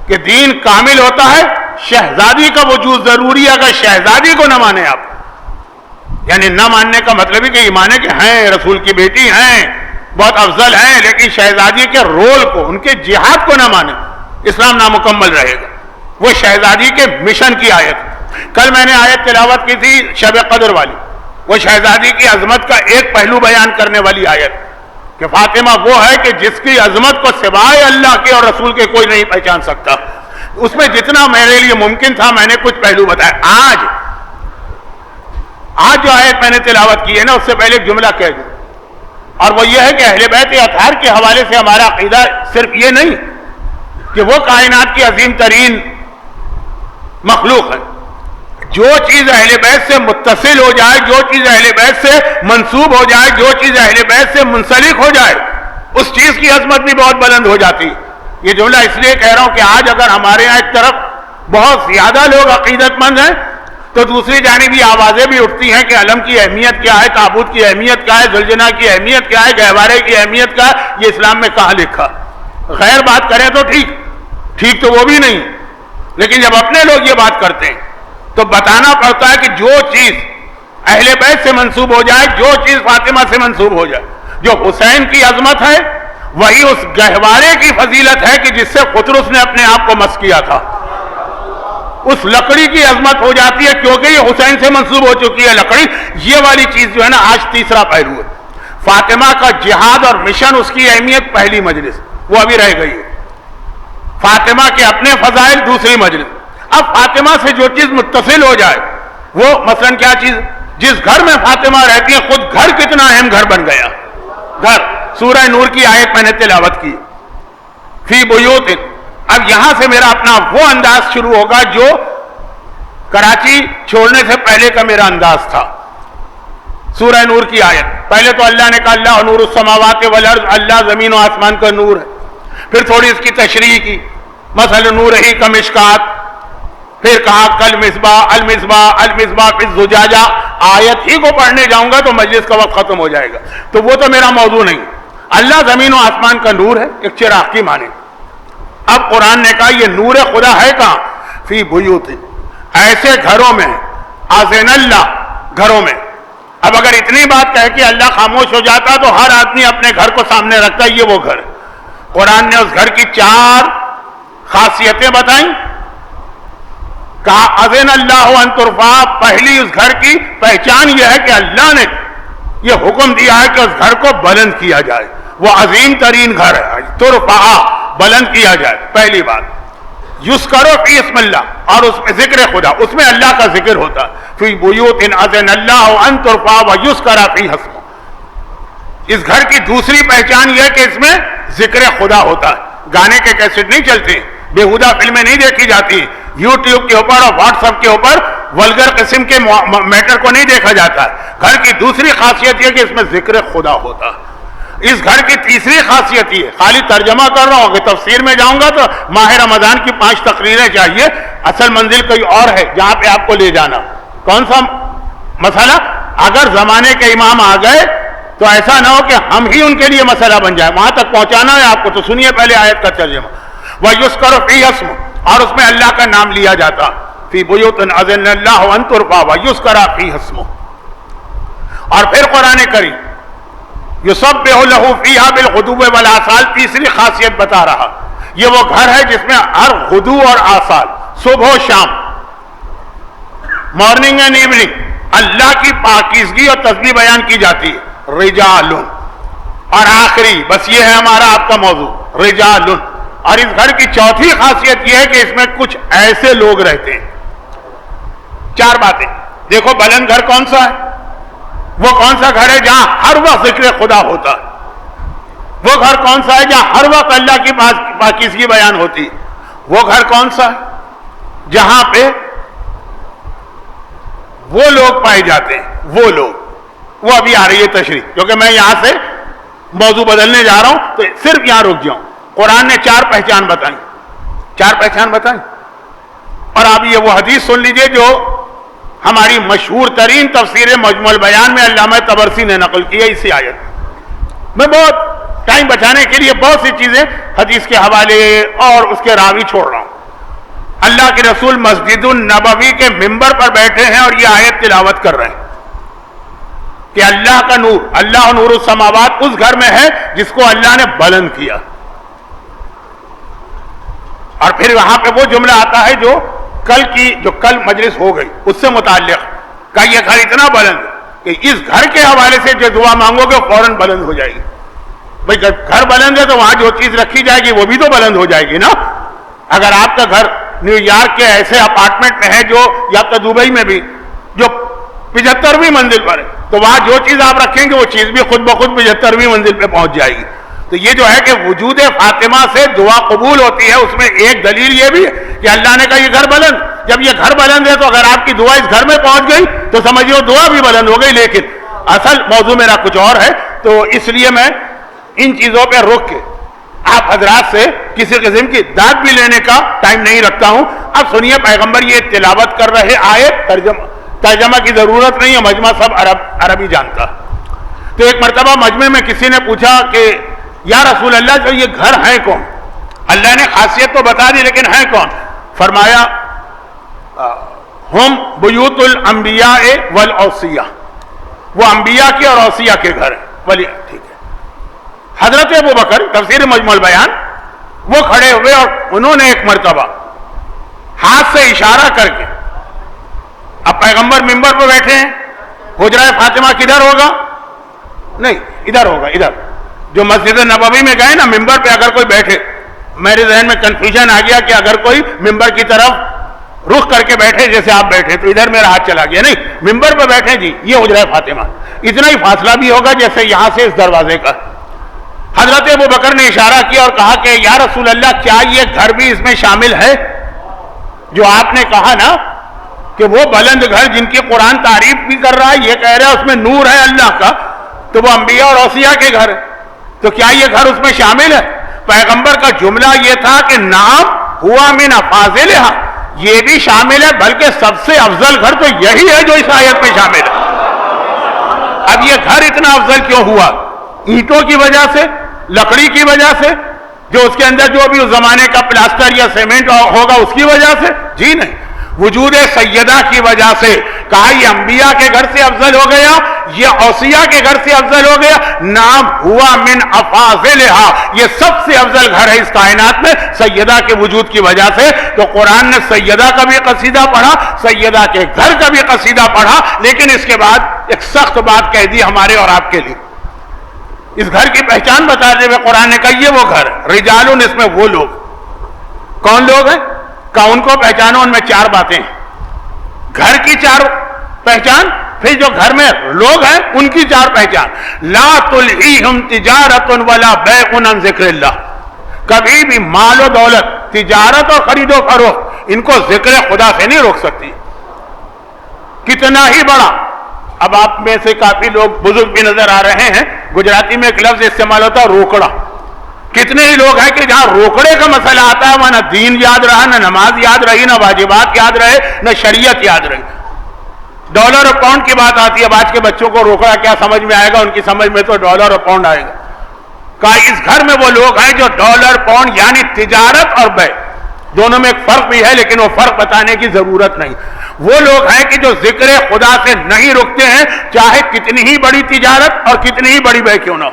کہ دین کامل ہوتا ہے شہزادی کا وجود ضروری ہے. اگر شہزادی کو نہ مانے آپ، یعنی نہ ماننے کا مطلب ہے کہ یہ مانے کہ ہیں رسول کی بیٹی ہیں، بہت افضل ہیں، لیکن شہزادی کے رول کو، ان کے جہاد کو نہ مانے، اسلام نامکمل رہے گا. وہ شہزادی کے مشن کی آیت. کل میں نے آیت تلاوت کی تھی شب قدر والی، وہ شہزادی کی عظمت کا ایک پہلو بیان کرنے والی آیت کہ فاطمہ وہ ہے کہ جس کی عظمت کو سوائے اللہ کے اور رسول کے کوئی نہیں پہچان سکتا. اس میں جتنا میرے لیے ممکن تھا میں نے کچھ پہلو بتایا. آج جو آیت میں نے تلاوت کی ہے نا، اس سے پہلے ایک جملہ کہہ دوں، اور وہ یہ ہے کہ اہل بیت اطہار کے حوالے سے ہمارا عقیدہ صرف یہ نہیں کہ وہ کائنات کی عظیم ترین مخلوق ہے. جو چیز اہل بیت سے متصل ہو جائے، جو چیز اہل بیت سے منسوب ہو جائے، جو چیز اہل بیت سے منسلک ہو جائے، اس چیز کی عظمت بھی بہت بلند ہو جاتی. یہ جملہ اس لیے کہہ رہا ہوں کہ آج اگر ہمارے یہاں ایک طرف بہت زیادہ لوگ عقیدت مند ہیں تو دوسری جانب یہ آوازیں بھی اٹھتی ہیں کہ علم کی اہمیت کیا ہے، تابوت کی اہمیت کیا ہے، ذوالجناح کی اہمیت کیا ہے، گہوارے کی اہمیت کیا ہے، یہ اسلام میں کہاں لکھا. غیر بات کریں تو ٹھیک تو وہ بھی نہیں، لیکن جب اپنے لوگ یہ بات کرتے ہیں تو بتانا پڑتا ہے کہ جو چیز اہل بیت سے منسوب ہو جائے، جو چیز فاطمہ سے منسوب ہو جائے، جو حسین کی عظمت ہے وہی اس گہوارے کی فضیلت ہے کہ جس سے قطرس نے اپنے آپ کو مس کیا تھا. اس لکڑی کی عظمت ہو جاتی ہے کیونکہ یہ حسین سے منسوب ہو چکی ہے لکڑی. یہ والی چیز جو ہے نا، آج تیسرا پہلو ہے. فاطمہ کا جہاد اور مشن، اس کی اہمیت پہلی مجلس، وہ ابھی رہ گئی ہے. فاطمہ کے اپنے فضائل دوسری مجلس. اب فاطمہ سے جو چیز متصل ہو جائے، وہ مثلا کیا چیز، جس گھر میں فاطمہ رہتی ہے خود گھر کتنا اہم گھر بن گیا. گھر، سورہ نور کی آیت میں نے تلاوت کی، فی بیوت. اب یہاں سے میرا اپنا وہ انداز شروع ہوگا جو کراچی چھوڑنے سے پہلے کا میرا انداز تھا. سورہ نور کی آیت، پہلے تو اللہ نے کہا اللہ نور السماوات والارض، اللہ زمین و آسمان کا نور ہے. پھر تھوڑی اس کی تشریح کی، مثلا نور ہی کا مشکات. پھر کہا کل مصباح المصباح المصباح فی الزجاجہ. آیت ہی کو پڑھنے جاؤں گا تو مجلس کا وقت ختم ہو جائے گا، تو وہ تو میرا موضوع نہیں. اللہ زمین و آسمان کا نور ہے، ایک چراغ کی مانے. اب قرآن نے کہا یہ نور خدا ہے کہاں؟ فی بیوت، ایسے گھروں میں، اذن اللہ، گھروں میں. اب اگر اتنی بات کہہ کہ اللہ خاموش ہو جاتا تو ہر آدمی اپنے گھر کو سامنے رکھتا ہے، یہ وہ گھر. قرآن نے اس گھر کی 4 خاصیتیں بتائیں. کہا اذن اللہ ان ترفع، پہلی اس گھر کی پہچان یہ ہے کہ اللہ نے یہ حکم دیا ہے کہ اس گھر کو بلند کیا جائے. وہ عظیم ترین گھر ہے، ترفع، بلند کیا جائے. پہلی بات. یذکر فی اسم اللہ، اور اس میں ذکر خدا، اس میں اللہ کا ذکر ہوتا ہے. فی بیوت اذن اللہ ان ترفع ویذکر فیہا اسمہ. اس گھر کی دوسری پہچان یہ ہے کہ اس میں ذکر خدا ہوتا ہے. گانے کے کیسٹ نہیں چلتے، بیہودہ فلمیں نہیں دیکھی جاتی، یوٹیوب کے اوپر اور واٹس ایپ کے اوپر ولگر قسم کے میٹر کو نہیں دیکھا جاتا ہے. گھر کی دوسری خاصیت یہ کہ اس میں ذکر خدا ہوتا ہے. اس گھر کی تیسری خاصیت یہ، خالی ترجمہ کر رہا ہوں کہ تفسیر میں جاؤں گا تو ماہ رمضان کی 5 تقریریں چاہیے. اصل منزل کوئی اور ہے جہاں پہ آپ کو لے جانا. کون سا مسئلہ؟ اگر زمانے کے امام آ گئے تو ایسا نہ ہو کہ ہم ہی ان کے لیے مسئلہ بن جائے. وہاں تک پہنچانا ہے آپ کو، تو سنیے پہلے آیت کا ترجمہ. وَيُذْكَرُ فِيهَا اسْمُهُ، اور اس میں اللہ کا نام لیا جاتا. فی بیوت اذن اللہ ان ترفع ویذکر فیہا اسمہ. اور پھر قرآن کریم یسبح لہ فیہا بالغدو والآصال، تیسری خاصیت بتا رہا. یہ وہ گھر ہے جس میں ہر غدو اور آصال، صبح و شام، مارننگ اینڈ ایوننگ، اللہ کی پاکیزگی اور تسبیح بیان کی جاتی ہے. رجال، اور آخری بس یہ ہے ہمارا آپ کا موضوع، رجال. اور اس گھر کی چوتھی خاصیت یہ ہے کہ اس میں کچھ ایسے لوگ رہتے ہیں. 4 باتیں دیکھو. بلند گھر کون سا ہے؟ وہ کون سا گھر ہے جہاں ہر وقت ذکر خدا ہوتا ہے؟ وہ گھر کون سا ہے جہاں ہر وقت اللہ کی پاکیزگی بیان ہوتی ہے؟ وہ گھر کون سا ہے جہاں پہ وہ لوگ پائے جاتے ہیں؟ وہ لوگ، وہ ابھی آ رہی ہے تشریح، کیونکہ میں یہاں سے موضوع بدلنے جا رہا ہوں تو صرف یہاں رک جاؤں. قرآن نے 4 پہچان بتائیں. 4 پہچان بتائیں. اور آپ یہ وہ حدیث سن لیجئے جو ہماری مشہور ترین تفسیر مجموع البیان میں علامہ طبرسی نے نقل کی ہے اسی آیت. میں بہت ٹائم بچانے کے لیے بہت سی چیزیں حدیث کے حوالے اور اس کے راوی چھوڑ رہا ہوں. اللہ کے رسول مسجد النبوی کے ممبر پر بیٹھے ہیں اور یہ آیت تلاوت کر رہے ہیں کہ اللہ کا نور، اللہ نور السماوات اس گھر میں ہے جس کو اللہ نے بلند کیا. اور پھر وہاں پہ وہ جملہ آتا ہے جو کل مجلس ہو گئی اس سے متعلق کہ یہ گھر اتنا بلند کہ اس گھر کے حوالے سے جو دعا مانگو گے فوراً بلند ہو جائے گی. بھائی گھر بلند ہے تو وہاں جو چیز رکھی جائے گی وہ بھی تو بلند ہو جائے گی نا. اگر آپ کا گھر نیو یارک کے ایسے اپارٹمنٹ میں ہے جو یا تو دبئی میں بھی جو 75ویں منزل پر ہے تو وہاں جو چیز آپ رکھیں گے وہ چیز بھی خود بخود 75ویں منزل پہ پہنچ جائے گی. تو یہ جو ہے کہ وجود فاطمہ سے دعا قبول ہوتی ہے، اس میں ایک دلیل یہ بھی ہے کہ اللہ نے کہا یہ گھر بلند. جب یہ گھر بلند ہے تو اگر آپ کی دعا اس گھر میں پہنچ گئی تو سمجھیے دعا بھی بلند ہو گئی. لیکن اصل موضوع میرا کچھ اور ہے، تو اس لیے میں ان چیزوں پہ روک کے آپ حضرات سے کسی قسم کی داد بھی لینے کا ٹائم نہیں رکھتا ہوں. اب سنیے، پیغمبر یہ تلاوت کر رہے آیت، ترجمہ کی ضرورت نہیں ہے، مجمع سب عربی جانتا. تو ایک مرتبہ مجمع میں کسی نے پوچھا کہ یا رسول اللہ جو یہ گھر ہیں کون؟ اللہ نے خاصیت تو بتا دی لیکن ہیں کون؟ فرمایا ہم بیوت الانبیاء والاوصیاء، وہ انبیاء کے اور اوصیاء کے گھر ہیں. ولی ٹھیک ہے. حضرت ابوبکر تفسیر مجمع البیان وہ کھڑے ہوئے اور انہوں نے ایک مرتبہ ہاتھ سے اشارہ کر کے، اب پیغمبر ممبر پہ بیٹھے ہیں، حجرہ فاطمہ کدھر ہوگا؟ نہیں، ادھر ہوگا. ادھر جو مسجد نبوی میں گئے نا ممبر پہ اگر کوئی بیٹھے، میرے ذہن میں کنفیوژن آ گیا کہ اگر کوئی ممبر کی طرف رخ کر کے بیٹھے جیسے آپ بیٹھے تو ادھر میرا ہاتھ چلا گیا. نہیں، ممبر پہ بیٹھے جی، یہ حجرہ فاطمہ، اتنا ہی فاصلہ بھی ہوگا جیسے یہاں سے اس دروازے کا. حضرت ابوبکر نے اشارہ کیا اور کہا کہ یا رسول اللہ کیا یہ گھر بھی اس میں شامل ہے جو آپ نے کہا نا کہ وہ بلند گھر جن کی قرآن تعریف بھی کر رہا ہے، یہ کہہ رہا ہے اس میں نور ہے اللہ کا، تو وہ انبیاء اور اوصیاء کے گھر ہے، تو کیا یہ گھر اس میں شامل ہے؟ پیغمبر کا جملہ یہ تھا کہ نام ہوا من افاضلھا، یہ بھی شامل ہے، بلکہ سب سے افضل گھر تو یہی ہے جو اس آیت میں شامل ہے. اب یہ گھر اتنا افضل کیوں ہوا؟ اینٹوں کی وجہ سے، لکڑی کی وجہ سے، جو اس کے اندر جو بھی اس زمانے کا پلاسٹر یا سیمنٹ ہوگا اس کی وجہ سے؟ جی نہیں، وجود سیدہ کی وجہ سے. کہا یہ انبیاء کے گھر سے افضل ہو گیا، یہ اوصیاء کے گھر سے افضل ہو گیا. نام ہوا من افاضلھا، یہ سب سے افضل گھر ہے اس کائنات میں سیدہ کے وجود کی وجہ سے. تو قرآن نے سیدہ کا بھی قصیدہ پڑھا، سیدہ کے گھر کا بھی قصیدہ پڑھا، لیکن اس کے بعد ایک سخت بات کہہ دی ہمارے اور آپ کے لیے. اس گھر کی پہچان بتاتے ہوئے قرآن نے کہا یہ وہ گھر ہے، رجالون، اس میں وہ لوگ. کون لوگ ہیں؟ کہ ان کو پہچانو. ان میں 4 باتیں ہیں. گھر کی 4 پہچان، پھر جو گھر میں لوگ ہیں ان کی 4 پہچان. لا تلہیہم تجارت ولا بیع عن ذکر اللہ، کبھی بھی مال و دولت، تجارت اور خرید و فروخت ان کو ذکر خدا سے نہیں روک سکتی. کتنا ہی بڑا، اب آپ میں سے کافی لوگ بزرگ بھی نظر آ رہے ہیں، گجراتی میں ایک لفظ استعمال ہوتا ہے روکڑا. کتنے ہی لوگ ہیں کہ جہاں روکڑے کا مسئلہ آتا ہے وہاں نہ دین یاد رہا، نہ نماز یاد رہی، نہ واجبات یاد رہے، نہ شریعت یاد رہی. ڈالر اور پاؤنڈ کی بات آتی ہے، اب آج کے بچوں کو روکڑا کیا سمجھ میں آئے گا؟ ان کی سمجھ میں تو ڈالر اور پاؤنڈ آئے گا. کہا اس گھر میں وہ لوگ ہیں جو ڈالر پاؤنڈ یعنی تجارت اور بیع، دونوں میں ایک فرق بھی ہے لیکن وہ فرق بتانے کی ضرورت نہیں. وہ لوگ ہیں کہ جو ذکر خدا سے نہیں رکتے ہیں، چاہے کتنی ہی بڑی تجارت اور کتنی ہی بڑی بیع کیوں نہ ہو.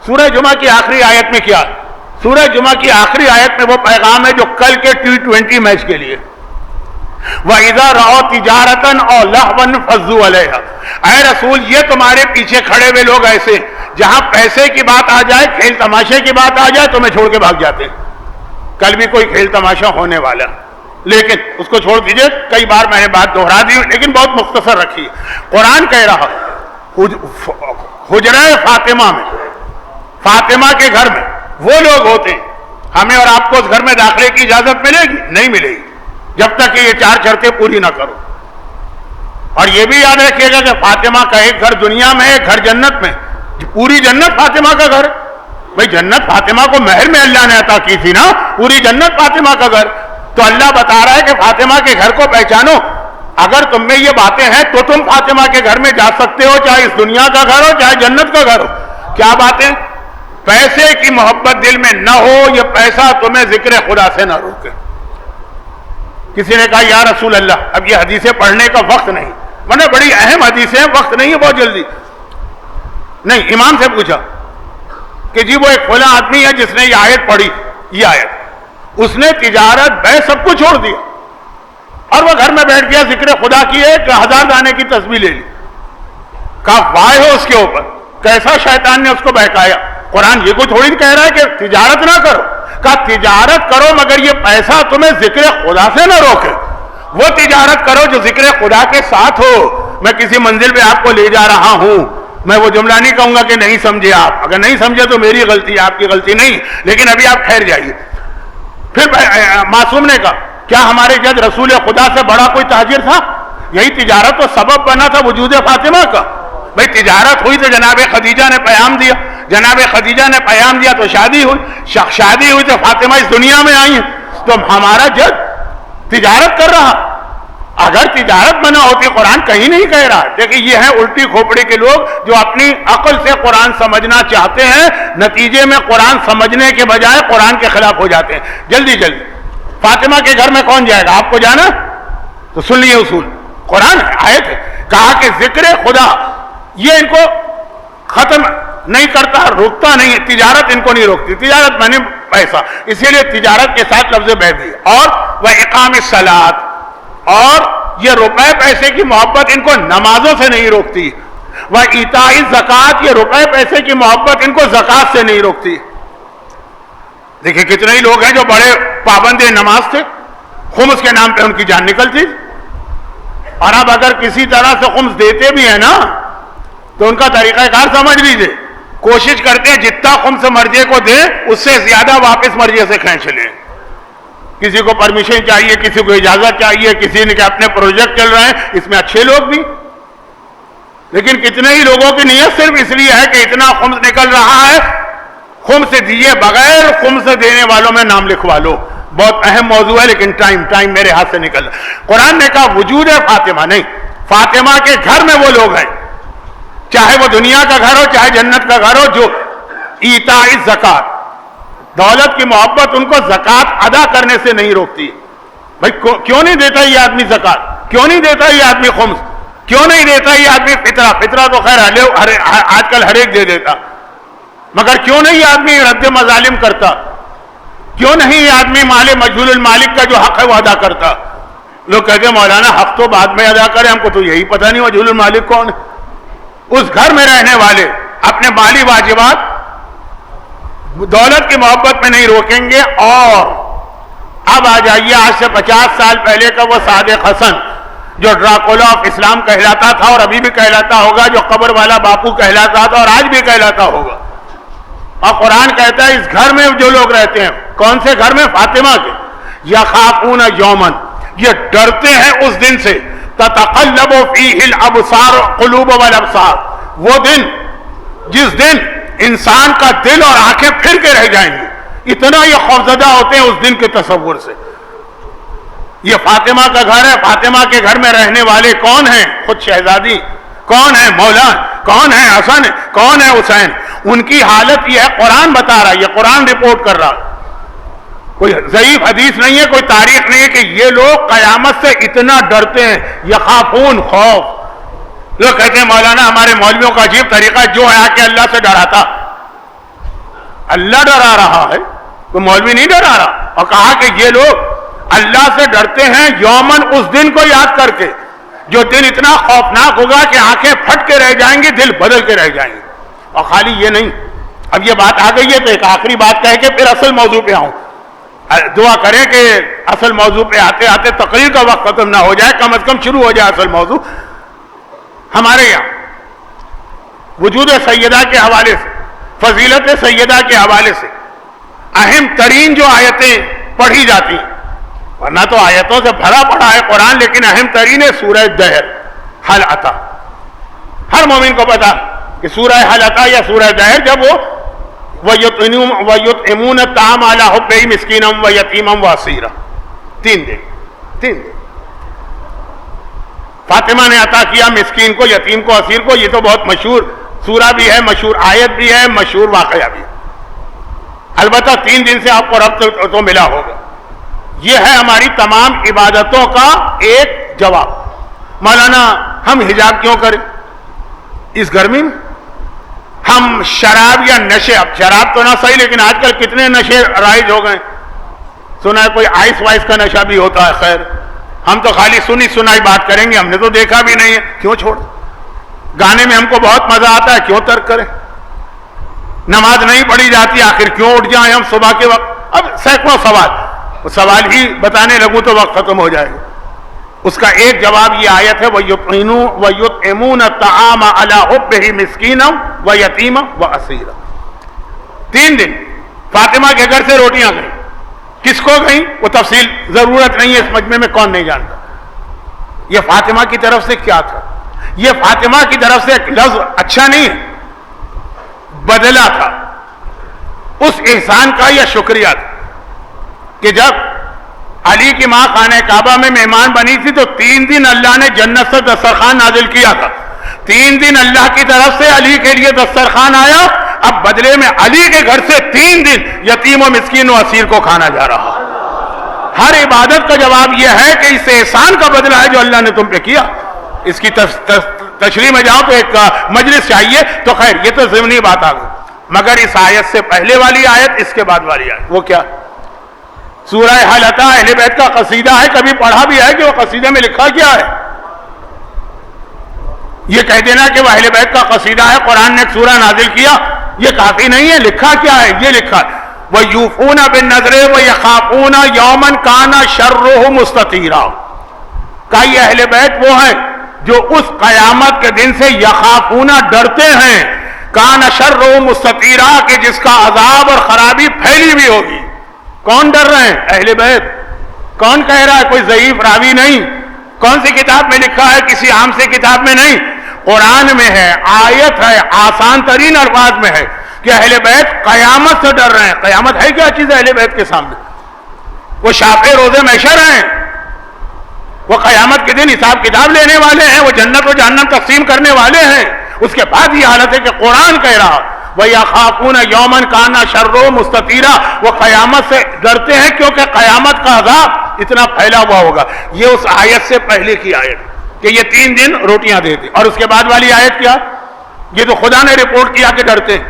سورہ جمعہ کی آخری آیت میں کیا؟ سورہ جمعہ کی آخری آیت میں وہ پیغام ہے جو کل کے T20 میچ کے لیے، وَإِذَا رَأَوْا تِجَارَةً أَوْ لَهْوًا انفَضُّوا عَلَيْهَا. اے رسول یہ تمہارے پیچھے کھڑے ہوئے لوگ ایسے جہاں پیسے کی بات آ جائے، کھیل تماشے کی بات آ جائے تمہیں چھوڑ کے بھاگ جاتے ہیں. کل بھی کوئی کھیل تماشا ہونے والا، لیکن اس کو چھوڑ دیجئے. کئی بار میں نے بات دہرا دی لیکن بہت مختصر رکھی. قرآن کہہ رہا حجرہ فاطمہ میں، فاطمہ کے گھر میں وہ لوگ ہوتے ہیں. ہمیں اور آپ کو اس گھر میں داخلے کی اجازت ملے گی؟ نہیں ملے گی جب تک کہ یہ 4 شرطیں پوری نہ کرو. اور یہ بھی یاد رکھیے گا کہ فاطمہ کا ایک گھر دنیا میں ہے، ایک گھر جنت میں. پوری جنت فاطمہ کا گھر. بھئی جنت فاطمہ کو محل میں اللہ نے عطا کی تھی نا، پوری جنت فاطمہ کا گھر. تو اللہ بتا رہا ہے کہ فاطمہ کے گھر کو پہچانو. اگر تم میں یہ باتیں ہیں تو تم فاطمہ کے گھر میں جا سکتے ہو، چاہے اس دنیا کا گھر ہو چاہے جنت کا گھر ہو. کیا باتیں؟ پیسے کی محبت دل میں نہ ہو، یہ پیسہ تمہیں ذکر خدا سے نہ روکے. کسی نے کہا یا رسول اللہ اب یہ حدیثیں پڑھنے کا وقت نہیں، ورنہ بڑی اہم حدیثیں ہیں، وقت نہیں ہے بہت جلدی. نہیں، امام سے پوچھا کہ جی وہ ایک فلاں آدمی ہے جس نے یہ آیت پڑھی، یہ آیت، اس نے تجارت بے سب کو چھوڑ دیا اور وہ گھر میں بیٹھ گیا، ذکر خدا کی 1000 دانے کی تسبیح لے لی. کہا واہ ہو اس کے اوپر، کیسا شیطان نے اس کو بہکایا. قرآن یہ کو تھوڑی کہہ رہا ہے کہ تجارت نہ کرو. کہا تجارت کرو مگر یہ پیسہ تمہیں ذکر خدا سے نہ روکے. وہ تجارت کرو جو ذکر خدا کے ساتھ ہو. میں کسی منزل پہ آپ کو لے جا رہا ہوں، میں وہ جملہ نہیں کہوں گا کہ نہیں سمجھے آپ، اگر نہیں سمجھے تو میری غلطی ہے، آپ کی غلطی نہیں، لیکن ابھی آپ ٹھہر جائیے. پھر معصوم نے کہا کیا ہمارے جج رسول خدا سے بڑا کوئی تاجر تھا؟ یہی تجارت تو سبب بنا تھا وجود فاطمہ کا. بھئی تجارت ہوئی تو جناب خدیجہ نے پیام دیا، جناب خدیجہ نے پیام دیا تو شادی ہوئی، شادی ہوئی تو فاطمہ اس دنیا میں آئی ہیں. تو ہمارا جج تجارت کر رہا. اگر تجارت منع ہوتی قرآن کہیں نہیں کہہ رہا. دیکھیں یہ ہے الٹی کھوپڑی کے لوگ جو اپنی عقل سے قرآن سمجھنا چاہتے ہیں، نتیجے میں قرآن سمجھنے کے بجائے قرآن کے خلاف ہو جاتے ہیں. جلدی جلدی فاطمہ کے گھر میں کون جائے گا؟ آپ کو جانا تو سن لیے اصول، قرآن آیت ہے. کہا کہ ذکر خدا یہ ان کو ختم نہیں کرتا، روکتا نہیں. تجارت ان کو نہیں روکتی، تجارت میں نے پیسہ، اسی لیے تجارت کے ساتھ لفظ بے دی. اور وہ اقام الصلاۃ، اور یہ روپے پیسے کی محبت ان کو نمازوں سے نہیں روکتی. وہ ایتاء الزکات، یہ روپے پیسے کی محبت ان کو زکات سے نہیں روکتی. دیکھیں کتنے ہی لوگ ہیں جو بڑے پابند نماز تھے، خمس کے نام پہ ان کی جان نکلتی. اور اب اگر کسی طرح سے خمس دیتے بھی ہیں نا تو ان کا طریقہ کار سمجھ لیجیے، کوشش کرتے ہیں جتنا خمس مرضی کو دیں اس سے زیادہ واپس مرضی سے کھینچ لیں. کسی کو پرمیشن چاہیے، کسی کو اجازت چاہیے، کسی نے کہ اپنے پروجیکٹ چل رہے ہیں، اس میں اچھے لوگ بھی. لیکن کتنے ہی لوگوں کی نیت صرف اس لیے ہے کہ اتنا خمس نکل رہا ہے، خمس دیے بغیر خمس دینے والوں میں نام لکھوا لو. بہت اہم موضوع ہے لیکن ٹائم میرے ہاتھ سے نکل رہا. قرآن نے کہا وجود ہے فاطمہ نہیں، فاطمہ کے گھر میں وہ لوگ ہیں، چاہے وہ دنیا کا گھر ہو چاہے جنت کا گھر ہو، جو ایتاء الزکات، دولت کی محبت ان کو زکات ادا کرنے سے نہیں روکتی. بھائی کیوں نہیں دیتا یہ آدمی زکات؟ کیوں نہیں دیتا یہ آدمی خمس؟ کیوں نہیں دیتا یہ آدمی فطرہ؟ فطرہ تو خیر آج کل ہر ایک دے دیتا، مگر کیوں نہیں یہ آدمی رد مظالم کرتا؟ کیوں نہیں یہ آدمی مال مجہول المالک کا جو حق ہے وہ ادا کرتا؟ لوگ کہتے ہیں مولانا حق تو بعد میں ادا کریں، ہم کو تو یہی پتہ نہیں مجہول المالک کون ہے. اس گھر میں رہنے والے اپنے مالی واجبات دولت کی محبت میں نہیں روکیں گے. اور اب آ جائیے آج سے 50 سال پہلے کا وہ صادق حسن جو ڈراکولا آف اسلام کہلاتا تھا اور ابھی بھی کہلاتا ہوگا، جو قبر والا باپو کہلاتا تھا اور آج بھی کہلاتا ہوگا. اور قرآن کہتا ہے اس گھر میں جو لوگ رہتے ہیں، کون سے گھر میں؟ فاطمہ کے. یخافون یومن، یہ ڈرتے ہیں اس دن سے، تتقلب فیہ الابصار قلوب والابصار، وہ دن جس دن انسان کا دل اور آنکھیں پھر کے رہ جائیں گی. اتنا یہ خوفزدہ ہوتے ہیں اس دن کے تصور سے. یہ فاطمہ کا گھر ہے، فاطمہ کے گھر میں رہنے والے کون ہیں؟ خود شہزادی، کون ہے مولا، کون ہے حسن، کون ہے حسین. ان کی حالت یہ ہے، قرآن بتا رہا ہے، یہ قرآن رپورٹ کر رہا ہے، کوئی ضعیف حدیث نہیں ہے، کوئی تاریخ نہیں ہے، کہ یہ لوگ قیامت سے اتنا ڈرتے ہیں. یخافون، خوف. لوگ کہتے ہیں مولانا ہمارے مولویوں کا عجیب طریقہ ہے، جو ہے آ کے اللہ سے ڈراتا. اللہ ڈرا رہا ہے، کوئی مولوی نہیں ڈرا رہا. اور کہا کہ یہ لوگ اللہ سے ڈرتے ہیں یومن، اس دن کو یاد کر کے، جو دن اتنا خوفناک ہوگا کہ آنکھیں پھٹ کے رہ جائیں گی، دل بدل کے رہ جائیں گے. اور خالی یہ نہیں، اب یہ بات آ گئی ہے تو ایک آخری بات کہہ کے پھر اصل موضوع پہ آؤں. دعا کریں کہ اصل موضوع پہ آتے آتے تقریر کا وقت ختم نہ ہو جائے، کم از کم شروع ہو جائے اصل موضوع. ہمارے یہاں وجود سیدہ کے حوالے سے، فضیلت سیدہ کے حوالے سے اہم ترین جو آیتیں پڑھی جاتی ہیں، ورنہ تو آیتوں سے بھرا پڑا ہے قرآن، لیکن اہم ترین ہے سورہ دہر، حل عطا. ہر مومن کو پتا کہ سورہ حل عطا یا سورہ دہر، جب وہ وَيُطْعِمُونَ الطَّعَامَ عَلَىٰ حُبِّهِ مِسْكِينًا وَيَتِيمًا وَأَسِيرًا، 3 دن. فاطمہ نے عطا کیا مسکین کو، یتیم کو، اسیر کو. یہ تو بہت مشہور سورہ بھی ہے، مشہور آیت بھی ہے، مشہور واقعہ بھی ہے. البتہ 3 دن سے آپ کو ربط تو ملا ہوگا. یہ ہے ہماری تمام عبادتوں کا ایک جواب. مولانا ہم حجاب کیوں کریں اس گرمی میں؟ ہم شراب یا نشے، اب شراب تو نہ صحیح لیکن آج کل کتنے نشے رائج ہو گئے. سنا ہے کوئی آئس وائس کا نشہ بھی ہوتا ہے. خیر ہم تو خالی سنی سنائی بات کریں گے، ہم نے تو دیکھا بھی نہیں ہے، کیوں چھوڑ؟ گانے میں ہم کو بہت مزہ آتا ہے، کیوں ترک کریں؟ نماز نہیں پڑھی جاتی، آخر کیوں اٹھ جائیں ہم صبح کے وقت؟ اب سینکڑوں سوال ہی بتانے لگوں تو وقت ختم ہو جائے گا. اس کا ایک جواب یہ آیت ہے وَيُطْعِمُونَ الطَّعَامَ عَلَىٰ حُبِّهِ مِسْكِينًا وَيَتِيمًا وَأَسِيرًا. 3 دن فاطمہ کے گھر سے روٹیاں گئیں. کس کو گئیں وہ تفصیل ضرورت نہیں ہے، اس مجمع میں کون نہیں جانتا. یہ فاطمہ کی طرف سے کیا تھا؟ یہ فاطمہ کی طرف سے ایک لفظ اچھا نہیں ہے، بدلہ تھا. اس احسان کا یہ شکریہ تھا کہ جب علی کی ماں خانہ کعبہ میں مہمان بنی تھی تو 3 دن اللہ نے جنت سے دسترخوان نازل کیا تھا. 3 دن اللہ کی طرف سے علی کے لیے دسترخوان آیا. اب بدلے میں علی کے گھر سے 3 دن یتیم و مسکین و اسیر کو کھانا جا رہا. ہر عبادت کا جواب یہ ہے کہ اس احسان کا بدلہ ہے جو اللہ نے تم پہ کیا. اس کی تشریح میں جاؤ تو ایک مجلس چاہیے. تو خیر یہ تو ضمنی بات آ گئی، مگر اس آیت سے پہلے والی آیت، اس کے بعد والی آیت وہ کیا؟ سورہ حل اتی اہل بیت کا قصیدہ ہے. کبھی پڑھا بھی ہے کہ وہ قصیدے میں لکھا کیا ہے؟ یہ کہہ دینا کہ وہ اہل بیت کا قصیدہ ہے، قرآن نے ایک سورہ نازل کیا، یہ کافی نہیں ہے. لکھا کیا ہے؟ یہ لکھا وَيُوفُونَ بِالنَّذْرِ وَيَخَافُونَ يَوْمًا كَانَ شَرُّهُ مُسْتَطِيرًا. کہ یہ اہل بیت وہ ہیں جو اس قیامت کے دن سے یخافون ڈرتے ہیں، کان شرُّهُ مستطیرا کہ جس کا عذاب اور خرابی پھیلی بھی ہوگی. کون ڈر رہے ہیں؟ اہل بیت. کون کہہ رہا ہے؟ کوئی ضعیف راوی نہیں. کون سی کتاب میں لکھا ہے؟ کسی عام سی کتاب میں نہیں، قرآن میں ہے. آیت ہے، آسان ترین الفاظ میں ہے کہ اہل بیت قیامت سے ڈر رہے ہیں. قیامت ہے کیا چیز اہل بیت کے سامنے؟ وہ شافع روزے محشر ہیں، وہ قیامت کے دن حساب کتاب لینے والے ہیں، وہ جنت و جہنم تقسیم کرنے والے ہیں. اس کے بعد یہ حالت ہے کہ قرآن کہہ رہا وَيَخَافُونَ يَوْمًا كَانَ شَرُّهُ مُسْتَطِيرًا. وہ قیامت سے ڈرتے ہیں کیونکہ قیامت کا عذاب اتنا پھیلا ہوا ہوگا. یہ اس آیت سے پہلے کی آیت کہ یہ 3 دن روٹیاں دیتے. اور اس کے بعد والی آیت کیا؟ یہ تو خدا نے رپورٹ کیا کہ ڈرتے ہیں.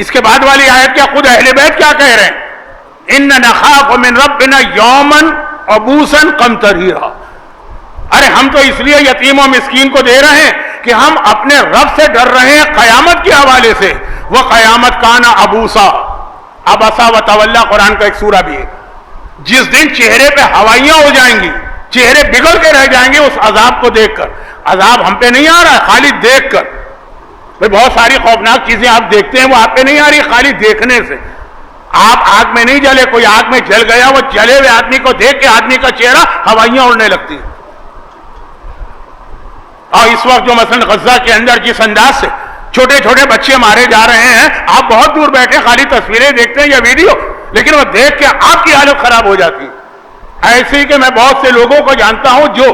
اس کے بعد والی آیت کیا؟ خود اہل بیت کیا کہہ رہے ہیں؟ إِنَّ نَخَافُ مِن رَبِّنَا يَوْمًا عَبُوسًا قَمْطَرِيرًا. ارے ہم تو اس لیے یتیم و مسکین کو دے رہے ہیں کہ ہم اپنے رب سے ڈر رہے ہیں قیامت کے حوالے سے. وہ قیامت کانا ابوسا، ابسا و تولا قرآن کا ایک سورہ بھی ہے. جس دن چہرے پہ ہوائیاں ہو جائیں گی، چہرے بگڑ کے رہ جائیں گے اس عذاب کو دیکھ کر. عذاب ہم پہ نہیں آ رہا ہے، خالی دیکھ کر. بہت ساری خوفناک چیزیں آپ دیکھتے ہیں، وہ آپ پہ نہیں آ رہی خالی دیکھنے سے. آپ آگ میں نہیں جلے، کوئی آگ میں جل گیا، وہ جلے ہوئے آدمی کو دیکھ کے آدمی کا چہرہ ہوائیاں اڑنے لگتی ہیں. اور اس وقت جو مثلا غزہ کے اندر جس انداز سے چھوٹے چھوٹے بچے مارے جا رہے ہیں، آپ بہت دور بیٹھے خالی تصویریں دیکھتے ہیں یا ویڈیو، لیکن وہ دیکھ کے آپ کی حالت خراب ہو جاتی ہے. ایسے ہی کہ میں بہت سے لوگوں کو جانتا ہوں جو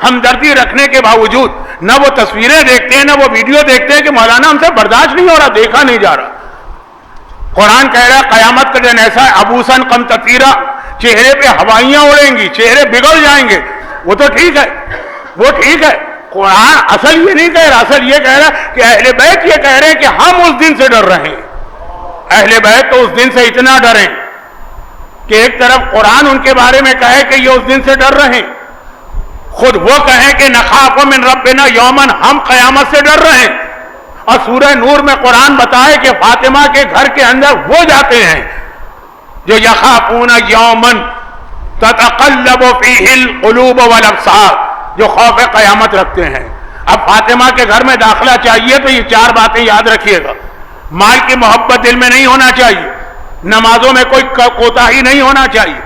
ہمدردی رکھنے کے باوجود نہ وہ تصویریں دیکھتے ہیں نہ وہ ویڈیو دیکھتے ہیں کہ مولانا ہم سے برداشت نہیں ہو رہا، دیکھا نہیں جا رہا. قرآن کہہ رہا ہے قیامت کا دن ایسا ہے ابوسن قمطريرا، چہرے پہ ہوائیاں اڑیں گی، چہرے بگڑ جائیں گے. وہ تو ٹھیک ہے، وہ ٹھیک ہے. قرآن اصل یہ نہیں کہہ رہا، اصل یہ کہہ رہا کہ اہل بیت یہ کہہ رہے ہیں کہ ہم اس دن سے ڈر رہے ہیں. اہل بیت تو اس دن سے اتنا ڈریں کہ ایک طرف قرآن ان کے بارے میں کہے کہ یہ اس دن سے ڈر رہے ہیں، خود وہ کہیں کہ نخاف من ربنا یومن، ہم قیامت سے ڈر رہے ہیں. اور سورہ نور میں قرآن بتائے کہ فاطمہ کے گھر کے اندر وہ جاتے ہیں جو یخافون یومن تتقلب فیہ القلوب والابصار، جو خوف قیامت رکھتے ہیں. اب فاطمہ کے گھر میں داخلہ چاہیے تو یہ 4 باتیں یاد رکھیے گا. مال کی محبت دل میں نہیں ہونا چاہیے، نمازوں میں کوئی کوتاہی نہیں ہونا چاہیے،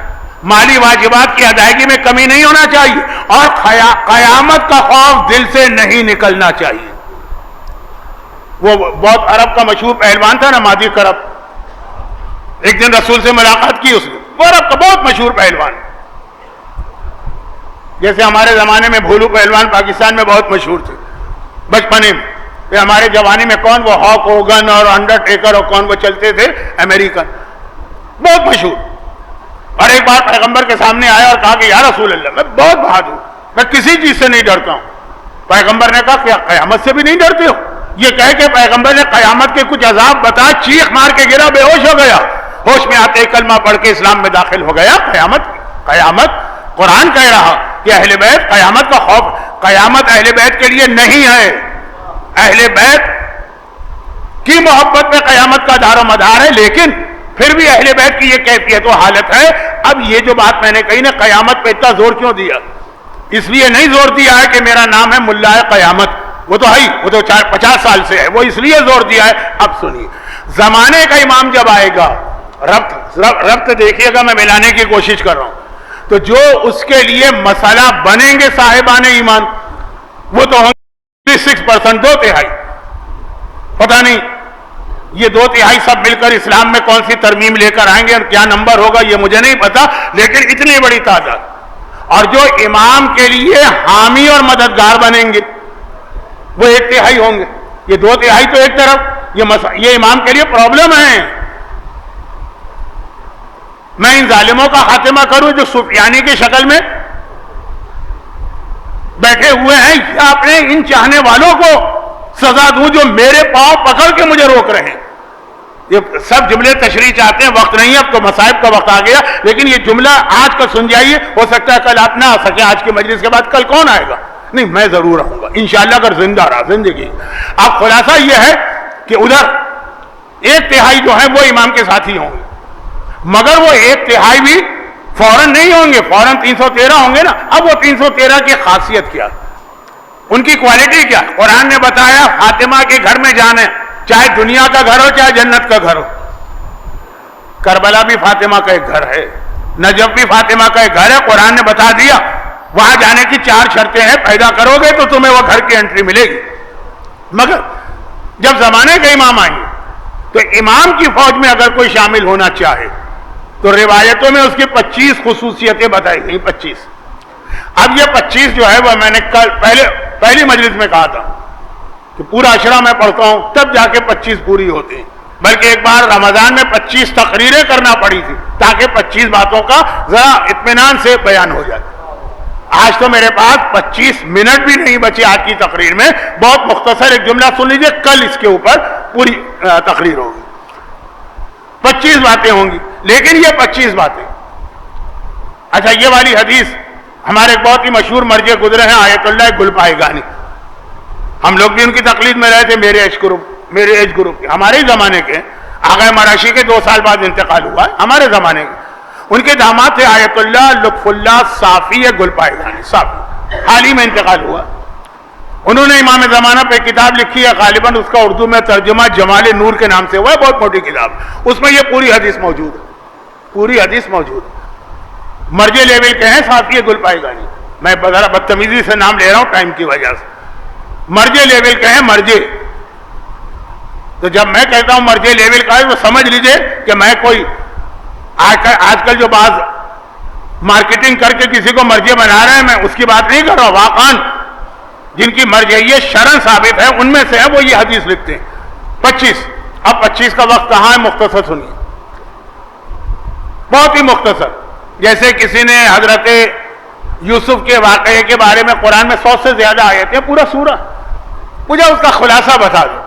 مالی واجبات کی ادائیگی میں کمی نہیں ہونا چاہیے، اور قیامت کا خوف دل سے نہیں نکلنا چاہیے. وہ بہت عرب کا مشہور پہلوان تھا نا، مادی کرب، ایک دن رسول سے ملاقات کی اس نے. وہ عرب کا بہت مشہور پہلوان، جیسے ہمارے زمانے میں بھولو پہلوان پاکستان میں بہت مشہور تھے بچپنے میں. ہمارے جوانی میں کون وہ ہاک ہوگن اور انڈر ٹیکر اور کون وہ چلتے تھے امریکن، بہت مشہور. اور ایک بار پیغمبر کے سامنے آیا اور کہا کہ یا رسول اللہ میں بہت بہادر ہوں، میں کسی چیز سے نہیں ڈرتا ہوں۔ پیغمبر نے کہا کہ قیامت سے بھی نہیں ڈرتے ہو؟ یہ کہہ کے پیغمبر نے قیامت کے کچھ عذاب بتا، چیخ مار کے گرا، بے ہوش ہو گیا، ہوش میں آتے کلمہ پڑھ کے اسلام میں داخل ہو گیا۔ قیامت قرآن کہہ رہا کہ اہل بیت، قیامت کا خوف، قیامت اہل بیت کے لیے نہیں ہے، اہل بیت کی محبت میں قیامت کا دار و مدار ہے، لیکن پھر بھی اہل بیت کی یہ کیفیت و حالت ہے۔ اب یہ جو بات میں نے کہی نا، قیامت پہ اتنا زور کیوں دیا؟ اس لیے نہیں زور دیا ہے کہ میرا نام ہے ملا قیامت، وہ تو ہے، وہ تو 50 سال سے ہے، وہ اس لیے زور دیا ہے۔ اب سنیے، زمانے کا امام جب آئے گا، ربط دیکھیے گا، میں ملانے کی کوشش کر رہا ہوں، تو جو اس کے لیے مسئلہ بنیں گے صاحبان ایمان، وہ تو ہوں گے 6%، 2/3۔ پتہ نہیں یہ 2/3 سب مل کر اسلام میں کون سی ترمیم لے کر آئیں گے اور کیا نمبر ہوگا یہ مجھے نہیں پتا، لیکن اتنی بڑی تعداد۔ اور جو امام کے لیے حامی اور مددگار بنیں گے وہ 1/3 ہوں گے۔ یہ 2/3 تو ایک طرف، یہ امام کے لیے پرابلم ہے۔ میں ان ظالموں کا خاتمہ کروں جو سفیانی کی شکل میں بیٹھے ہوئے ہیں، یا اپنے ان چاہنے والوں کو سزا دوں جو میرے پاؤں پکڑ کے مجھے روک رہے ہیں؟ یہ سب جملے تشریح چاہتے ہیں، وقت نہیں ہے، اب تو مصائب کا وقت آ گیا، لیکن یہ جملہ آج کا سن جائیے، ہو سکتا ہے کل آپ نہ آ سکیں، آج کی مجلس کے بعد کل کون آئے گا؟ نہیں، میں ضرور آؤں گا انشاءاللہ، اگر زندہ رہا زندگی۔ اب خلاصہ یہ ہے کہ ادھر 1/3 جو ہیں وہ امام کے ساتھی ہوں گے، مگر وہ 1/3 بھی فوراً نہیں ہوں گے، فوراً 313 ہوں گے نا۔ اب وہ 313 کی خاصیت کیا، ان کی کوالٹی کیا؟ قرآن نے بتایا فاطمہ کے گھر میں جانا ہے، چاہے دنیا کا گھر ہو چاہے جنت کا گھر ہو۔ کربلا بھی فاطمہ کا ایک گھر ہے، نجف بھی فاطمہ کا ایک گھر ہے۔ قرآن نے بتا دیا وہاں جانے کی 4 شرطیں ہیں، پیدا کرو گے تو تمہیں وہ گھر کی انٹری ملے گی۔ مگر جب زمانے کے امام آئیں گے تو امام کی فوج میں اگر کوئی شامل ہونا چاہے تو روایتوں میں اس کی 25 خصوصیتیں بتائی گئی، 25۔ اب یہ 25 جو ہے وہ میں نے کل پہلی مجلس میں کہا تھا کہ پورا عشرہ میں پڑھتا ہوں تب جا کے 25 پوری ہوتی ہیں، بلکہ ایک بار رمضان میں 25 تقریریں کرنا پڑی تھی تاکہ 25 باتوں کا ذرا اطمینان سے بیان ہو جائے۔ آج تو میرے پاس 25 منٹ بھی نہیں بچے آج کی تقریر میں، بہت مختصر ایک جملہ سن لیجئے، کل اس کے اوپر پوری تقریر ہوگی، 25 باتیں ہوں گی۔ لیکن یہ 25 باتیں، اچھا یہ والی حدیث ہمارے بہت ہی مشہور مرجع گزرے ہیں آیت اللہ گلپائگانی، ہم لوگ بھی ان کی تقلید میں رہے تھے، میرے ایج گروپ کے، ہمارے ہی زمانے کے، آغا مراشی کے 2 سال بعد انتقال ہوا ہے، ہمارے زمانے کے۔ ان کے داماد تھے آیت اللہ لطف اللہ صافی گلپائگانی، صافی، حال ہی میں انتقال ہوا۔ انہوں نے امام زمانہ پہ کتاب لکھی ہے، غالباً اس کا اردو میں ترجمہ جمال نور کے نام سے ہوا ہے، بہت موٹی کتاب، اس میں یہ پوری حدیث موجود ہے، پوری حدیث موجود ہے۔ مرجع لیول کے ہیں صافی گلپائگانی، میں ذرا بدتمیزی سے نام لے رہا ہوں ٹائم کی وجہ سے، مرجع لیول کے ہیں، مرجع۔ تو جب میں کہتا ہوں مرجع لیول کا ہے تو سمجھ لیجئے کہ میں کوئی آج کل جو بعض مارکیٹنگ کر کے کسی کو مرجع بنا رہے ہیں، میں اس کی بات نہیں کر رہا، واقعاً جن کی مرجعیت شرعاً ثابت ہے ان میں سے ہے، وہ یہ حدیث لکھتے ہیں 25۔ اب 25 کا وقت کہاں ہے، مختصر سنیے، بہت ہی مختصر۔ جیسے کسی نے حضرت یوسف کے واقعے کے بارے میں قرآن میں 100 سے زیادہ آیتیں، پورا سورہ، مجھے اس کا خلاصہ بتا دو،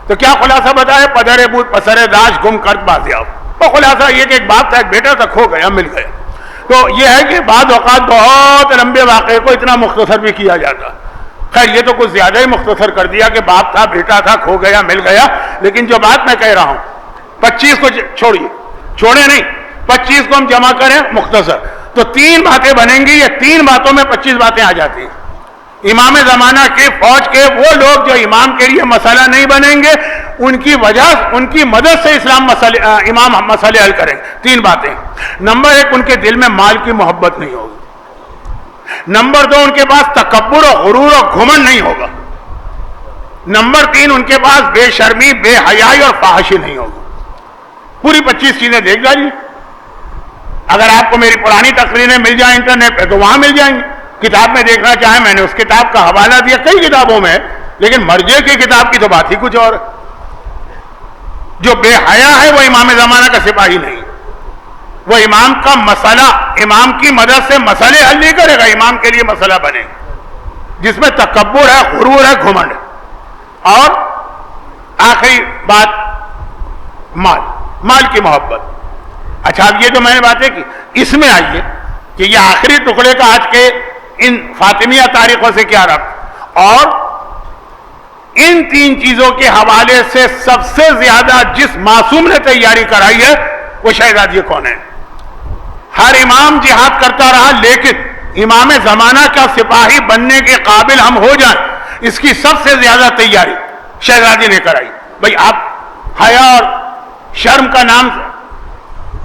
تو کیا خلاصہ بتایا؟ پدر بود پسر داش گم کرد بازیاب۔ وہ خلاصہ یہ کہ ایک باپ تھا، ایک بیٹا تھا، کھو گیا، مل گیا۔ تو یہ ہے کہ بعض اوقات بہت لمبے واقعے کو اتنا مختصر بھی کیا جاتا۔ خیر یہ تو کچھ زیادہ ہی مختصر کر دیا کہ باپ تھا، بیٹا تھا، کھو گیا، مل گیا، لیکن جو بات میں کہہ رہا ہوں 25 کو چھوڑیے، چھوڑے نہیں، 25 کو ہم جمع کریں مختصر تو 3 باتیں بنیں گی، یہ 3 باتوں میں 25 باتیں آ جاتی ہیں۔ امام زمانہ کے فوج کے وہ لوگ جو امام کے لیے مسئلہ نہیں بنیں گے، ان کی وجہ، ان کی مدد سے امام مسئلے حل کریں گے۔ 3 باتیں، نمبر 1 ان کے دل میں مال کی محبت نہیں ہوگی، نمبر 2 ان کے پاس تکبر اور غرور اور گھمنڈ نہیں ہوگا، نمبر 3 ان کے پاس بے شرمی، بے حیائی اور فحاشی نہیں ہوگی۔ پوری 25 چیزیں دیکھ جائیے، اگر آپ کو میری پرانی تقریریں مل جائیں انٹرنیٹ پہ تو وہاں مل جائیں گی، کتاب میں دیکھنا چاہیں میں نے اس کتاب کا حوالہ دیا، کئی کتابوں میں، لیکن مرجع کی کتاب کی تو بات ہی کچھ اور ہے۔ جو بے حیا ہے وہ امام زمانہ کا سپاہی نہیں، وہ امام کا مسئلہ، امام کی مدد سے مسئلے حل نہیں کرے گا، امام کے لیے مسئلہ بنے گا جس میں تکبر ہے، غرور ہے، گھمنڈ ہے۔ اور آخری بات، مال کی محبت۔ اچھا اب یہ جو میں نے باتیں کی، اس میں آئیے کہ یہ آخری ٹکڑے کا آج کے ان فاطمیہ تاریخوں سے کیا ربط، اور ان تین چیزوں کے حوالے سے سب سے زیادہ جس معصوم نے تیاری کرائی ہے وہ شہزادی کون ہے؟ ہر امام جہاد کرتا رہا، لیکن امام زمانہ کا سپاہی بننے کے قابل ہم ہو جائیں، اس کی سب سے زیادہ تیاری شہزادی نے کرائی۔ بھئی آپ حیا اور شرم کا نام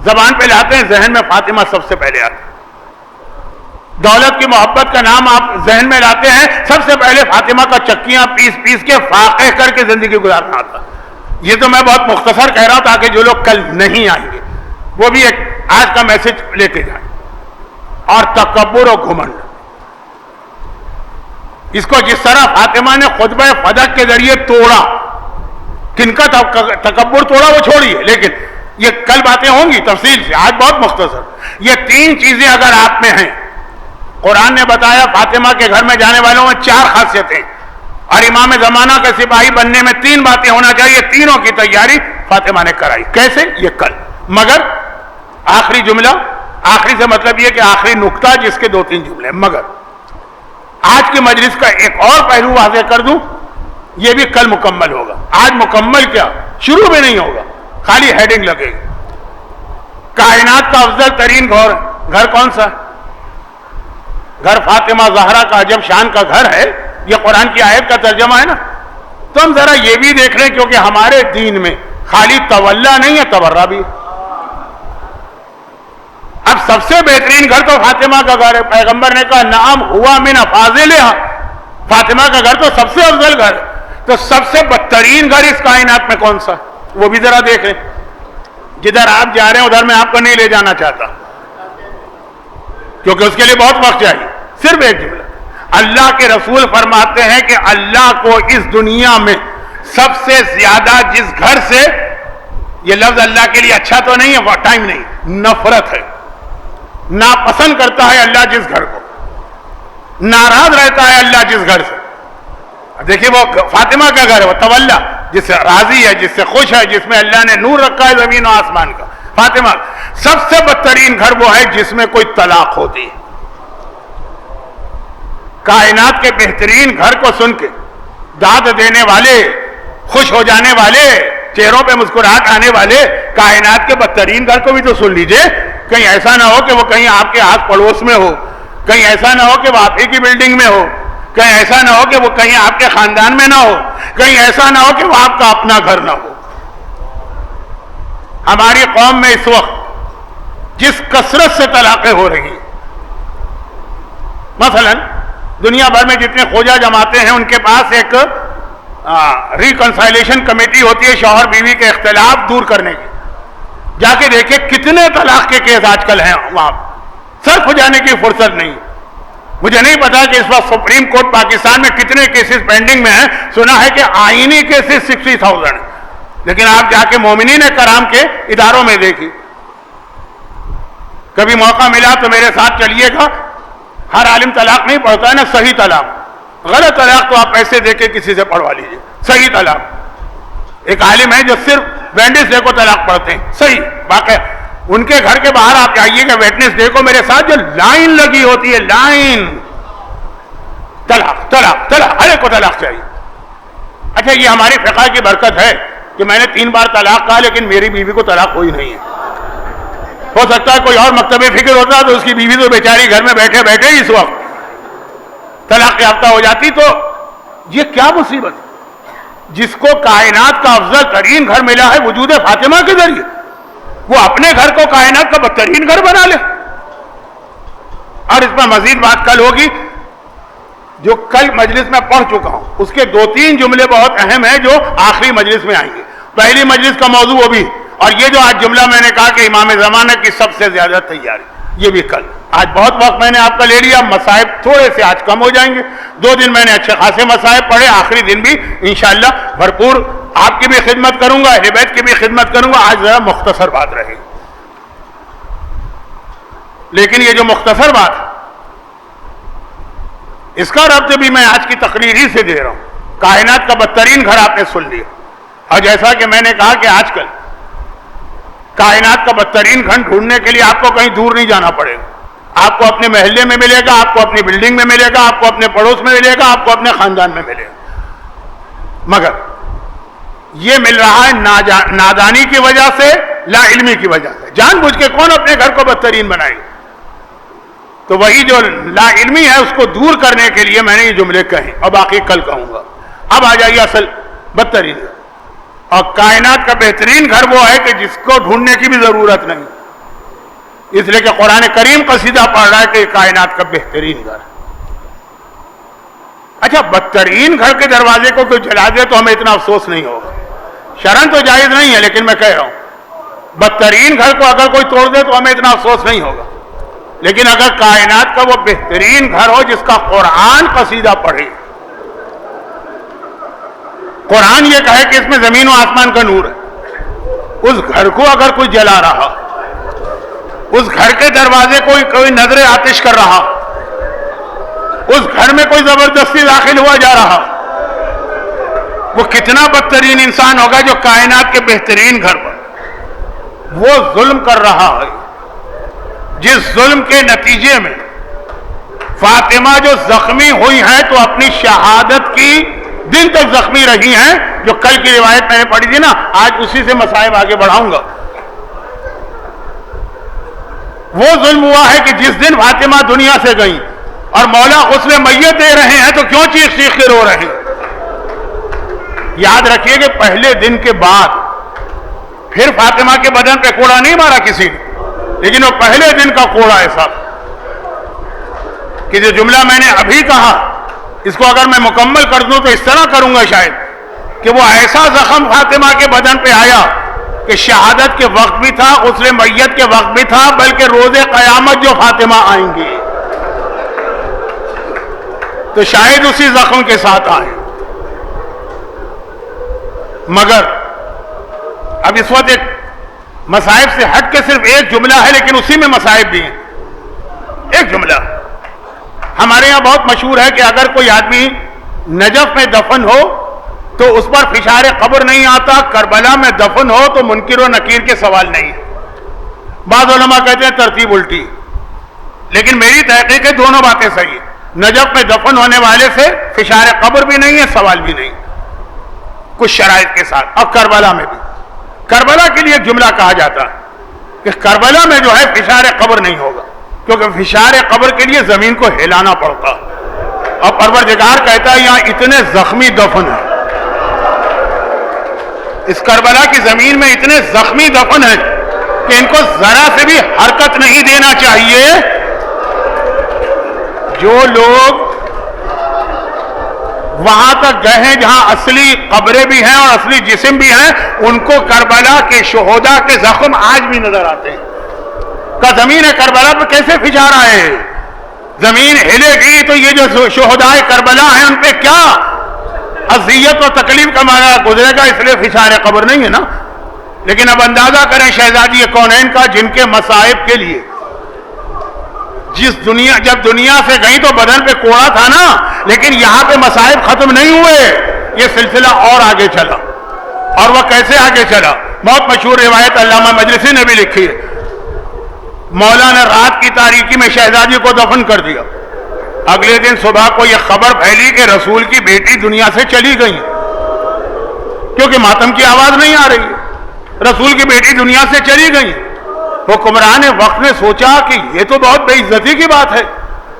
زبان پہ لاتے ہیں، ذہن میں فاطمہ سب سے پہلے آتا ہے۔ دولت کی محبت کا نام آپ ذہن میں لاتے ہیں، سب سے پہلے فاطمہ کا چکیاں پیس پیس کے فاقے کر کے زندگی گزارنا آتا۔ یہ تو میں بہت مختصر کہہ رہا ہوں تاکہ جو لوگ کل نہیں آئیں گے وہ بھی ایک آج کا میسج لیتے جائیں۔ اور تکبر و گھمنڈ، اس کو جس طرح فاطمہ نے خطبہ فدق کے ذریعے توڑا، کن کا تکبر توڑا وہ چھوڑیے، لیکن یہ کل باتیں ہوں گی تفصیل سے، آج بہت مختصر۔ یہ تین چیزیں اگر آپ میں ہیں، قرآن نے بتایا فاطمہ کے گھر میں جانے والوں میں 4 خاصیتیں، اور امام زمانہ کا سپاہی بننے میں 3 باتیں ہونا چاہیے، تینوں کی تیاری فاطمہ نے کرائی۔ کیسے؟ یہ کل۔ مگر آخری جملہ، آخری سے مطلب یہ کہ آخری نقطہ جس کے 2-3 جملے، مگر آج کی مجلس کا ایک اور پہلو واضح کر دوں، یہ بھی کل مکمل ہوگا۔ آج مکمل کیا، شروع بھی نہیں ہوگا، خالی ہیڈنگ لگے گی۔ کائنات کا افضل ترین گھر کون سا؟ گھر فاطمہ زہرا کا عجب شان کا گھر ہے، یہ قرآن کی آیت کا ترجمہ ہے نا۔ تو ہم ذرا یہ بھی دیکھ لیں، کیونکہ ہمارے دین میں خالی تولا نہیں ہے، تبرہ بھی۔ اب سب سے بہترین گھر تو فاطمہ کا گھر ہے، پیغمبر نے کہا نعم ہوا من افاضلھا، فاطمہ کا گھر تو سب سے افضل گھر ہے۔ تو سب سے بدترین گھر اس کائنات میں کون سا؟ وہ بھی ذرا دیکھ لیں۔ جدھر آپ جا رہے ہیں ادھر میں آپ کو نہیں لے جانا چاہتا، کیونکہ اس کے لیے بہت وقت چاہیے۔ صرف ایک جملہ، اللہ کے رسول فرماتے ہیں کہ اللہ کو اس دنیا میں سب سے زیادہ جس گھر سے، یہ لفظ اللہ کے لیے اچھا تو نہیں ہے، وہ ٹائم نہیں، نفرت ہے، ناپسند کرتا ہے اللہ جس گھر کو، ناراض رہتا ہے اللہ جس گھر سے۔ دیکھیے وہ فاطمہ کا گھر ہے، وہ تولا، جس سے راضی ہے، جس سے خوش ہے، جس میں اللہ نے نور رکھا ہے زمین و آسمان کا۔ فاطمہ سب سے بدترین گھر وہ ہے جس میں کوئی طلاق ہوتی ہے۔ کائنات کے بہترین گھر کو سن کے داد دینے والے، خوش ہو جانے والے، چہروں پہ مسکراہٹ آنے والے کائنات کے بدترین گھر کو بھی تو سن لیجئے۔ کہیں ایسا نہ ہو کہ وہ کہیں آپ کے آس پڑوس میں ہو، کہیں ایسا نہ ہو کہ وہ آپ ہی کی بلڈنگ میں ہو، کہیں ایسا نہ ہو کہ وہ کہیں آپ کے خاندان میں نہ ہو، کہیں ایسا نہ ہو کہ وہ آپ کا اپنا گھر نہ ہو۔ ہماری قوم میں اس وقت جس کثرت سے طلاقیں ہو رہی ہیں، مثلا دنیا بھر میں جتنے خوجہ جماعتیں ہیں ان کے پاس ایک ریکنسائلیشن کمیٹی ہوتی ہے شوہر بیوی کے اختلاف دور کرنے کی۔ جا کے دیکھیں کتنے طلاق کے کیس آج کل ہیں وہاں، صرف جانے کی فرصت نہیں۔ مجھے نہیں پتا کہ اس وقت سپریم کورٹ پاکستان میں کتنے کیسز پینڈنگ میں ہیں، سنا ہے کہ آئینی کیسز 60,000 ہیں، لیکن آپ جا کے مومنین کرام کے اداروں میں دیکھیں۔ کبھی موقع ملا تو میرے ساتھ چلیے گا، ہر عالم طلاق نہیں پڑھتا ہے نا، صحیح طلاق، غلط طلاق تو آپ پیسے دے کے کسی سے پڑھوا لیجئے، صحیح طلاق۔ ایک عالم ہے جو صرف وینڈنس ڈے کو طلاق پڑھتے ہیں، صحیح، واقعہ ان کے گھر کے باہر آپ جائیے گا ویڈنس ڈے کو، میرے ساتھ جو لائن لگی ہوتی ہے، لائن، طلاق طلاق طلاق، ہر ایک کو طلاق چاہیے۔ اچھا یہ ہماری فقہ کی برکت ہے کہ میں نے 3 بار طلاق کہا لیکن میری بیوی کو طلاق ہوئی نہیں ہے۔ ہو سکتا ہے کوئی اور مکتب فکر ہوتا تو اس کی بیوی تو بیچاری گھر میں بیٹھے بیٹھے اس وقت طلاق یافتہ ہو جاتی۔ تو یہ کیا مصیبت ہے؟ جس کو کائنات کا افضل ترین گھر ملا ہے وجود فاطمہ کے ذریعے، وہ اپنے گھر کو کائنات کا بدترین گھر بنا لے۔ اور اس پر مزید بات کل ہوگی، جو کل مجلس میں پڑھ چکا ہوں اس کے 2-3 جملے بہت اہم ہیں جو آخری مجلس میں آئیں گے۔ پہلی مجلس کا موضوع وہ بھی، اور یہ جو آج جملہ میں نے کہا کہ امام زمانہ کی سب سے زیادہ تیاری، یہ بھی کل۔ آج بہت وقت میں نے آپ کا لے لیا، مصائب تھوڑے سے آج کم ہو جائیں گے۔ 2 دن میں نے اچھے خاصے مصائب پڑھے، آخری دن بھی انشاءاللہ بھرپور آپ کی بھی خدمت کروں گا، اہل بیت کی بھی خدمت کروں گا۔ آج ذرا مختصر بات رہے گی۔ لیکن یہ جو مختصر بات ہے اس کا ربط بھی میں آج کی تقریر ہی سے دے رہا ہوں. کائنات کا بدترین گھر آپ نے سن لیا، اور جیسا کہ میں نے کہا کہ آج کل کائنات کا بدترین گھر ڈھونڈنے کے لیے آپ کو کہیں دور نہیں جانا پڑے گا. آپ کو اپنے محلے میں ملے گا، آپ کو اپنی بلڈنگ میں ملے گا، آپ کو اپنے پڑوس میں ملے گا، آپ کو اپنے خاندان میں ملے گا. مگر یہ مل رہا ہے نادانی کی وجہ سے، لا علمی کی وجہ سے. جان بوجھ کے کون اپنے گھر کو بدترین بنائے گا؟ تو وہی جو لا علمی ہے اس کو دور کرنے کے لیے میں نے یہ جملے کہے، اور باقی کل کہوں گا. اب آ جائیے اصل بدترین گھر. اور کائنات کا بہترین گھر وہ ہے کہ جس کو ڈھونڈنے کی بھی ضرورت نہیں، اس لیے کہ قرآن کریم قصیدہ پڑھ رہا ہے کہ کائنات کا بہترین گھر. اچھا، بدترین گھر کے دروازے کو کوئی جلا دے تو ہمیں اتنا افسوس نہیں ہوگا. شرعاً تو جائز نہیں ہے، لیکن میں کہہ رہا ہوں بدترین گھر کو اگر کوئی توڑ دے تو ہمیں اتنا افسوس نہیں ہوگا. لیکن اگر کائنات کا وہ بہترین گھر ہو جس کا قرآن قصیدہ پڑھے، قرآن یہ کہے کہ اس میں زمین و آسمان کا نور ہے، اس گھر کو اگر کوئی جلا رہا، اس گھر کے دروازے کو کوئی نظر آتش کر رہا، اس گھر میں کوئی زبردستی داخل ہوا جا رہا، وہ کتنا بدترین انسان ہوگا جو کائنات کے بہترین گھر پر وہ ظلم کر رہا ہے، جس ظلم کے نتیجے میں فاطمہ جو زخمی ہوئی ہیں تو اپنی شہادت کی دن تک زخمی رہی ہیں، جو کل کی روایت میں نے پڑھی تھی نا. آج اسی سے مصائب آگے بڑھاؤں گا. وہ ظلم ہوا ہے کہ جس دن فاطمہ دنیا سے گئی اور مولا غسل میت دے رہے ہیں تو کیوں چیخ چیخ کے رو رہے ہیں؟ یاد رکھیے کہ پہلے دن کے بعد پھر فاطمہ کے بدن پہ کوڑا نہیں مارا کسی نے، لیکن وہ پہلے دن کا کوڑا ایسا کہ جو جملہ میں نے ابھی کہا اس کو اگر میں مکمل کر دوں تو اس طرح کروں گا شاید کہ وہ ایسا زخم فاطمہ کے بدن پہ آیا کہ شہادت کے وقت بھی تھا، غسل میت کے وقت بھی تھا، بلکہ روز قیامت جو فاطمہ آئیں گی تو شاید اسی زخم کے ساتھ آئیں. مگر اب اس وقت ایک مصائب سے ہٹ کے صرف ایک جملہ ہے، لیکن اسی میں مصائب بھی ہیں. ایک جملہ ہمارے یہاں بہت مشہور ہے کہ اگر کوئی آدمی نجف میں دفن ہو تو اس پر فشار قبر نہیں آتا، کربلا میں دفن ہو تو منکر و نکیر کے سوال نہیں. بعض علماء کہتے ہیں ترتیب الٹی، لیکن میری تحقیق ہے دونوں باتیں صحیح. نجف میں دفن ہونے والے سے فشار قبر بھی نہیں ہے، سوال بھی نہیں، کچھ شرائط کے ساتھ. اب کربلا میں بھی، کربلا کے لیے ایک جملہ کہا جاتا ہے کہ کربلا میں جو ہے فشار قبر نہیں ہوگا، کیونکہ فشار قبر کے لیے زمین کو ہلانا پڑتا، اور پروردگار کہتا ہے یہاں اتنے زخمی دفن ہیں، اس کربلا کی زمین میں اتنے زخمی دفن ہیں کہ ان کو ذرا سے بھی حرکت نہیں دینا چاہیے. جو لوگ وہاں تک گئے ہیں جہاں اصلی قبریں بھی ہیں اور اصلی جسم بھی ہیں، ان کو کربلا کے شہداء کے زخم آج بھی نظر آتے ہیں. کہ زمین کربلا پہ کیسے فشار آئے؟ زمین ہلے گی تو یہ جو شہداء کربلا ہیں ان پہ کیا اذیت و تکلیف کا مارا گزرے گا، اس لیے فشار قبر نہیں ہے نا. لیکن اب اندازہ کریں شہزادی کونین کا، جن کے مصائب کے لیے جب دنیا سے گئی تو بدن پہ کوڑا تھا نا، لیکن یہاں پہ مصائب ختم نہیں ہوئے، یہ سلسلہ اور آگے چلا. اور وہ کیسے آگے چلا؟ بہت مشہور روایت علامہ مجلسی نے بھی لکھی ہے. مولا نے رات کی تاریکی میں شہزادی کو دفن کر دیا. اگلے دن صبح کو یہ خبر پھیلی کہ رسول کی بیٹی دنیا سے چلی گئی، کیونکہ ماتم کی آواز نہیں آ رہی ہے. رسول کی بیٹی دنیا سے چلی گئی. حکمران وقت نے سوچا کہ یہ تو بہت بے عزتی کی بات ہے،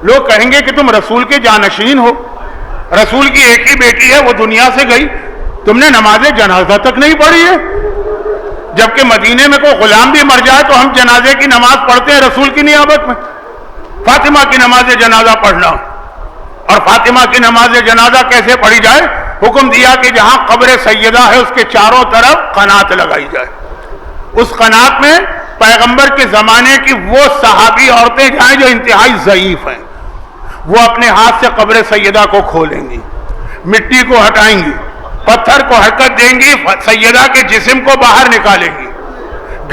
لوگ کہیں گے کہ تم رسول کے جانشین ہو، رسول کی ایک ہی بیٹی ہے وہ دنیا سے گئی، تم نے نماز جنازہ تک نہیں پڑھی ہے. جبکہ مدینے میں کوئی غلام بھی مر جائے تو ہم جنازے کی نماز پڑھتے ہیں رسول کی نیابت میں. فاطمہ کی نماز جنازہ پڑھنا، اور فاطمہ کی نماز جنازہ کیسے پڑھی جائے؟ حکم دیا کہ جہاں قبر سیدہ ہے اس کے چاروں طرف قنات لگائی جائے. اس قنات میں پیغمبر کے زمانے کی وہ صحابی عورتیں جائیں جو انتہائی ضعیف ہیں، وہ اپنے ہاتھ سے قبر سیدہ کو کھولیں گی، مٹی کو ہٹائیں گی، پتھر کو حرکت دیں گی، سیدہ کے جسم کو باہر نکالیں گی،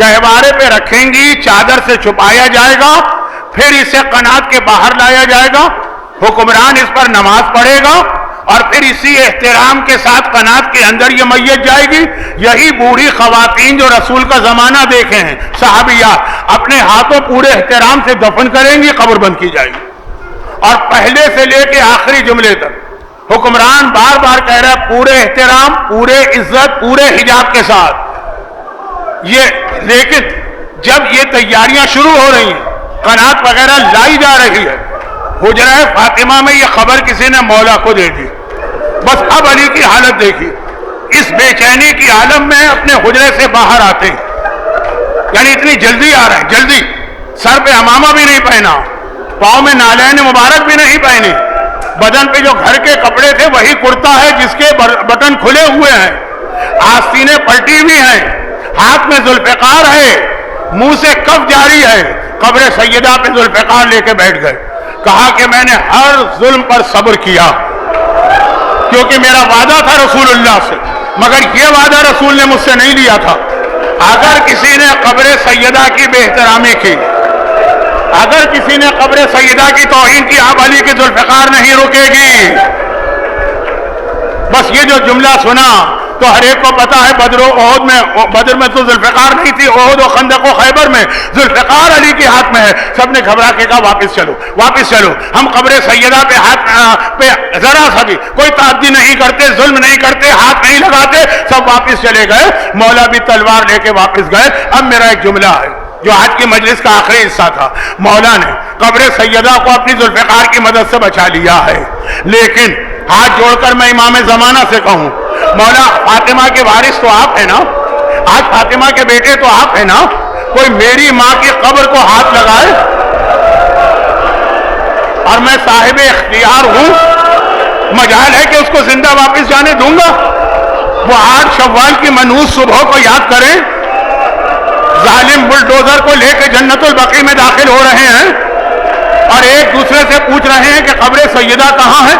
گہوارے پہ رکھیں گی، چادر سے چھپایا جائے گا، پھر اسے قنات کے باہر لایا جائے گا، حکمران اس پر نماز پڑھے گا، اور پھر اسی احترام کے ساتھ قنات کے اندر یہ میت جائے گی۔ یہی بوڑھی خواتین جو رسول کا زمانہ دیکھے ہیں صحابیات، اپنے ہاتھوں پورے احترام سے دفن کریں گی، قبر بند کی جائے گی۔ اور پہلے سے لے کے آخری جملے تک حکمران بار بار کہہ رہا ہے پورے احترام، پورے عزت، پورے حجاب کے ساتھ یہ۔ لیکن جب یہ تیاریاں شروع ہو رہی ہیں، قنات وغیرہ لائی جا رہی ہے، حجرہ فاطمہ میں یہ خبر کسی نے مولا کو دے دی۔ بس اب علی کی حالت دیکھی، اس بے چینی کی عالم میں اپنے حجرے سے باہر آتے ہیں، یعنی اتنی جلدی آ رہے ہیں، جلدی، سر پہ عمامہ بھی نہیں پہنا، پاؤں میں نالین مبارک بھی نہیں پہنی، بدن پہ جو گھر کے کپڑے تھے وہی کرتا ہے جس کے بٹن کھلے ہوئے ہیں، آستینیں پلٹی ہوئی ہیں، ہاتھ میں ذوالفقار ہے، منہ سے کف جاری ہے۔ قبر سیدہ پہ ذوالفقار لے کے بیٹھ گئے، کہا کہ میں نے ہر ظلم پر صبر کیا کیونکہ میرا وعدہ تھا رسول اللہ سے، مگر یہ وعدہ رسول نے مجھ سے نہیں لیا تھا۔ اگر کسی نے قبر سیدہ کی بے احترامی کی، اگر کسی نے قبر سیدہ کی توہین کی، اب علی کی ذوالفقار نہیں رکے گی۔ بس یہ جو جملہ سنا تو ہر ایک کو پتا ہے بدر و احد میں، بدر میں تو ذوالفقار نہیں تھی، احد و خندق و خیبر میں ذوالفقار علی کے ہاتھ میں ہے۔ سب نے گھبرا کے کہا واپس چلو، واپس چلو، ہم قبر سیدہ پہ ہاتھ پہ ذرا سا بھی کوئی تعدی نہیں کرتے، ظلم نہیں کرتے، ہاتھ نہیں لگاتے۔ سب واپس چلے گئے، مولا بھی تلوار لے کے واپس گئے۔ اب میرا ایک جملہ ہے جو آج کی مجلس کا آخری حصہ تھا، مولا نے قبر سیدہ کو اپنی ذوالفقار کی مدد سے بچا لیا ہے، لیکن ہاتھ جوڑ کر میں امام زمانہ سے کہوں، مولا فاطمہ کے وارث تو آپ ہیں نا، آج فاطمہ کے بیٹے تو آپ ہیں نا، کوئی میری ماں کی قبر کو ہاتھ لگائے اور میں صاحب اختیار ہوں، مجال ہے کہ اس کو زندہ واپس جانے دوں گا؟ وہ 8 شوال کی منحوس صبح کو یاد کریں، ظالم بلڈوزر کو لے کے جنت البقیع میں داخل ہو رہے ہیں اور ایک دوسرے سے پوچھ رہے ہیں کہ قبر سیدہ کہاں ہے۔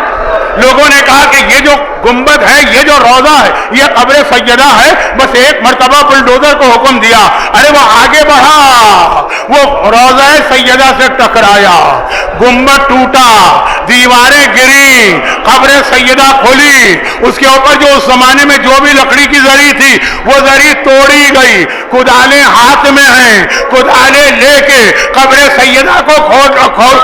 لوگوں نے کہا کہ یہ جو گنبد ہے، یہ جو روضہ ہے، یہ قبر سیدہ ہے۔ بس ایک مرتبہ بلڈوزر کو حکم دیا، ارے وہ آگے بڑھا، وہ روضہ سیدہ سے ٹکرایا، گنبد ٹوٹا، دیواریں گری، قبر سیدہ کھلی، اس کے اوپر جو اس زمانے میں جو بھی لکڑی کی زری تھی وہ زری توڑی گئی، کدالیں ہاتھ میں ہیں، کدالیں لے کے قبر سیدہ کو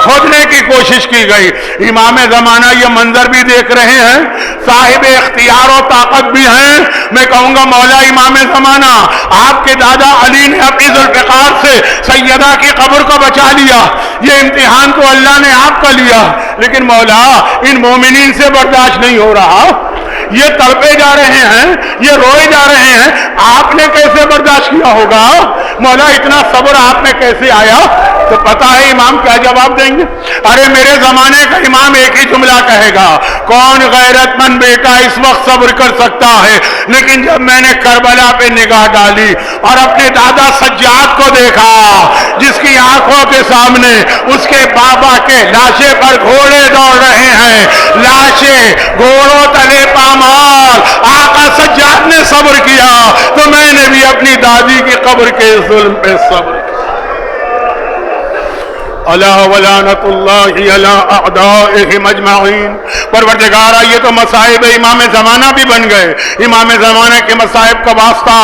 کھودنے کی کوشش کی گئی۔ امام زمانہ یہ منظر بھی دیکھ رہے ہیں، صاحب اختیار و طاقت بھی ہیں۔ میں کہوں گا مولا امام زمانہ، آپ کے دادا علی نے اپنی ذوالفقار سے سیدہ کی قبر کو بچا لیا، یہ امتحان تو اللہ نے آپ کا لیا، لیکن مولا ان مومنین سے برداشت نہیں ہو رہا، یہ تڑپے جا رہے ہیں، یہ روئے جا رہے ہیں، آپ نے کیسے برداشت کیا ہوگا؟ مولا اتنا صبر آپ میں کیسے آیا؟ تو پتا ہے امام کیا جواب دیں گے؟ ارے میرے زمانے کا امام ایک ہی جملہ کہے گا، کون غیرت مند بیٹا اس وقت صبر کر سکتا ہے؟ لیکن جب میں نے کربلا پہ نگاہ ڈالی اور اپنے دادا سجاد کو دیکھا جس کی آنکھوں کے سامنے اس کے بابا کے لاشے پر گھوڑے دوڑ رہے ہیں، لاشیں گھوڑوں تلے پامال، آقا سجاد نے صبر کیا تو میں نے بھی اپنی دادی کی قبر کے ظلم پہ صبر کیا۔ الا ولعنۃ اللہ علی اعدائہم اجمعین۔ پروردگارا یہ تو مصائب امام زمانہ بھی بن گئے، امام زمانہ کے مصائب کا واسطہ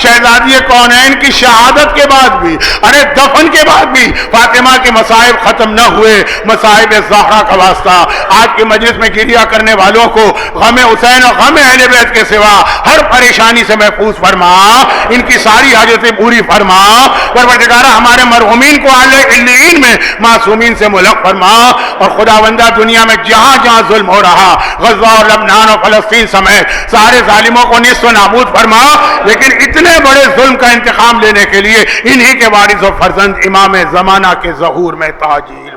شہزادی کونین کی شہادت کے بعد بھی، ارے دفن کے بعد بھی فاطمہ کے مصائب ختم نہ ہوئے، مصائب زہرا کا واسطہ آج کی مجلس میں گریہ کرنے والوں کو غم حسین اور غم اہل بیت کے سوا ہر پریشانی سے محفوظ فرما، ان کی ساری حاجتیں پوری فرما۔ پروردگارا ہمارے مرحومین کو اعلی علیین میں معصومین سے ملحق فرما، اور خداوندہ دنیا میں جہاں جہاں ظلم ہو رہا، غزہ اور لبنان اور فلسطین سمیت سارے ظالموں کو نصف و نابود فرما، لیکن اتنے بڑے ظلم کا انتقام لینے کے لیے انہی کے وارث و فرزند امام زمانہ کے ظہور میں تاجیل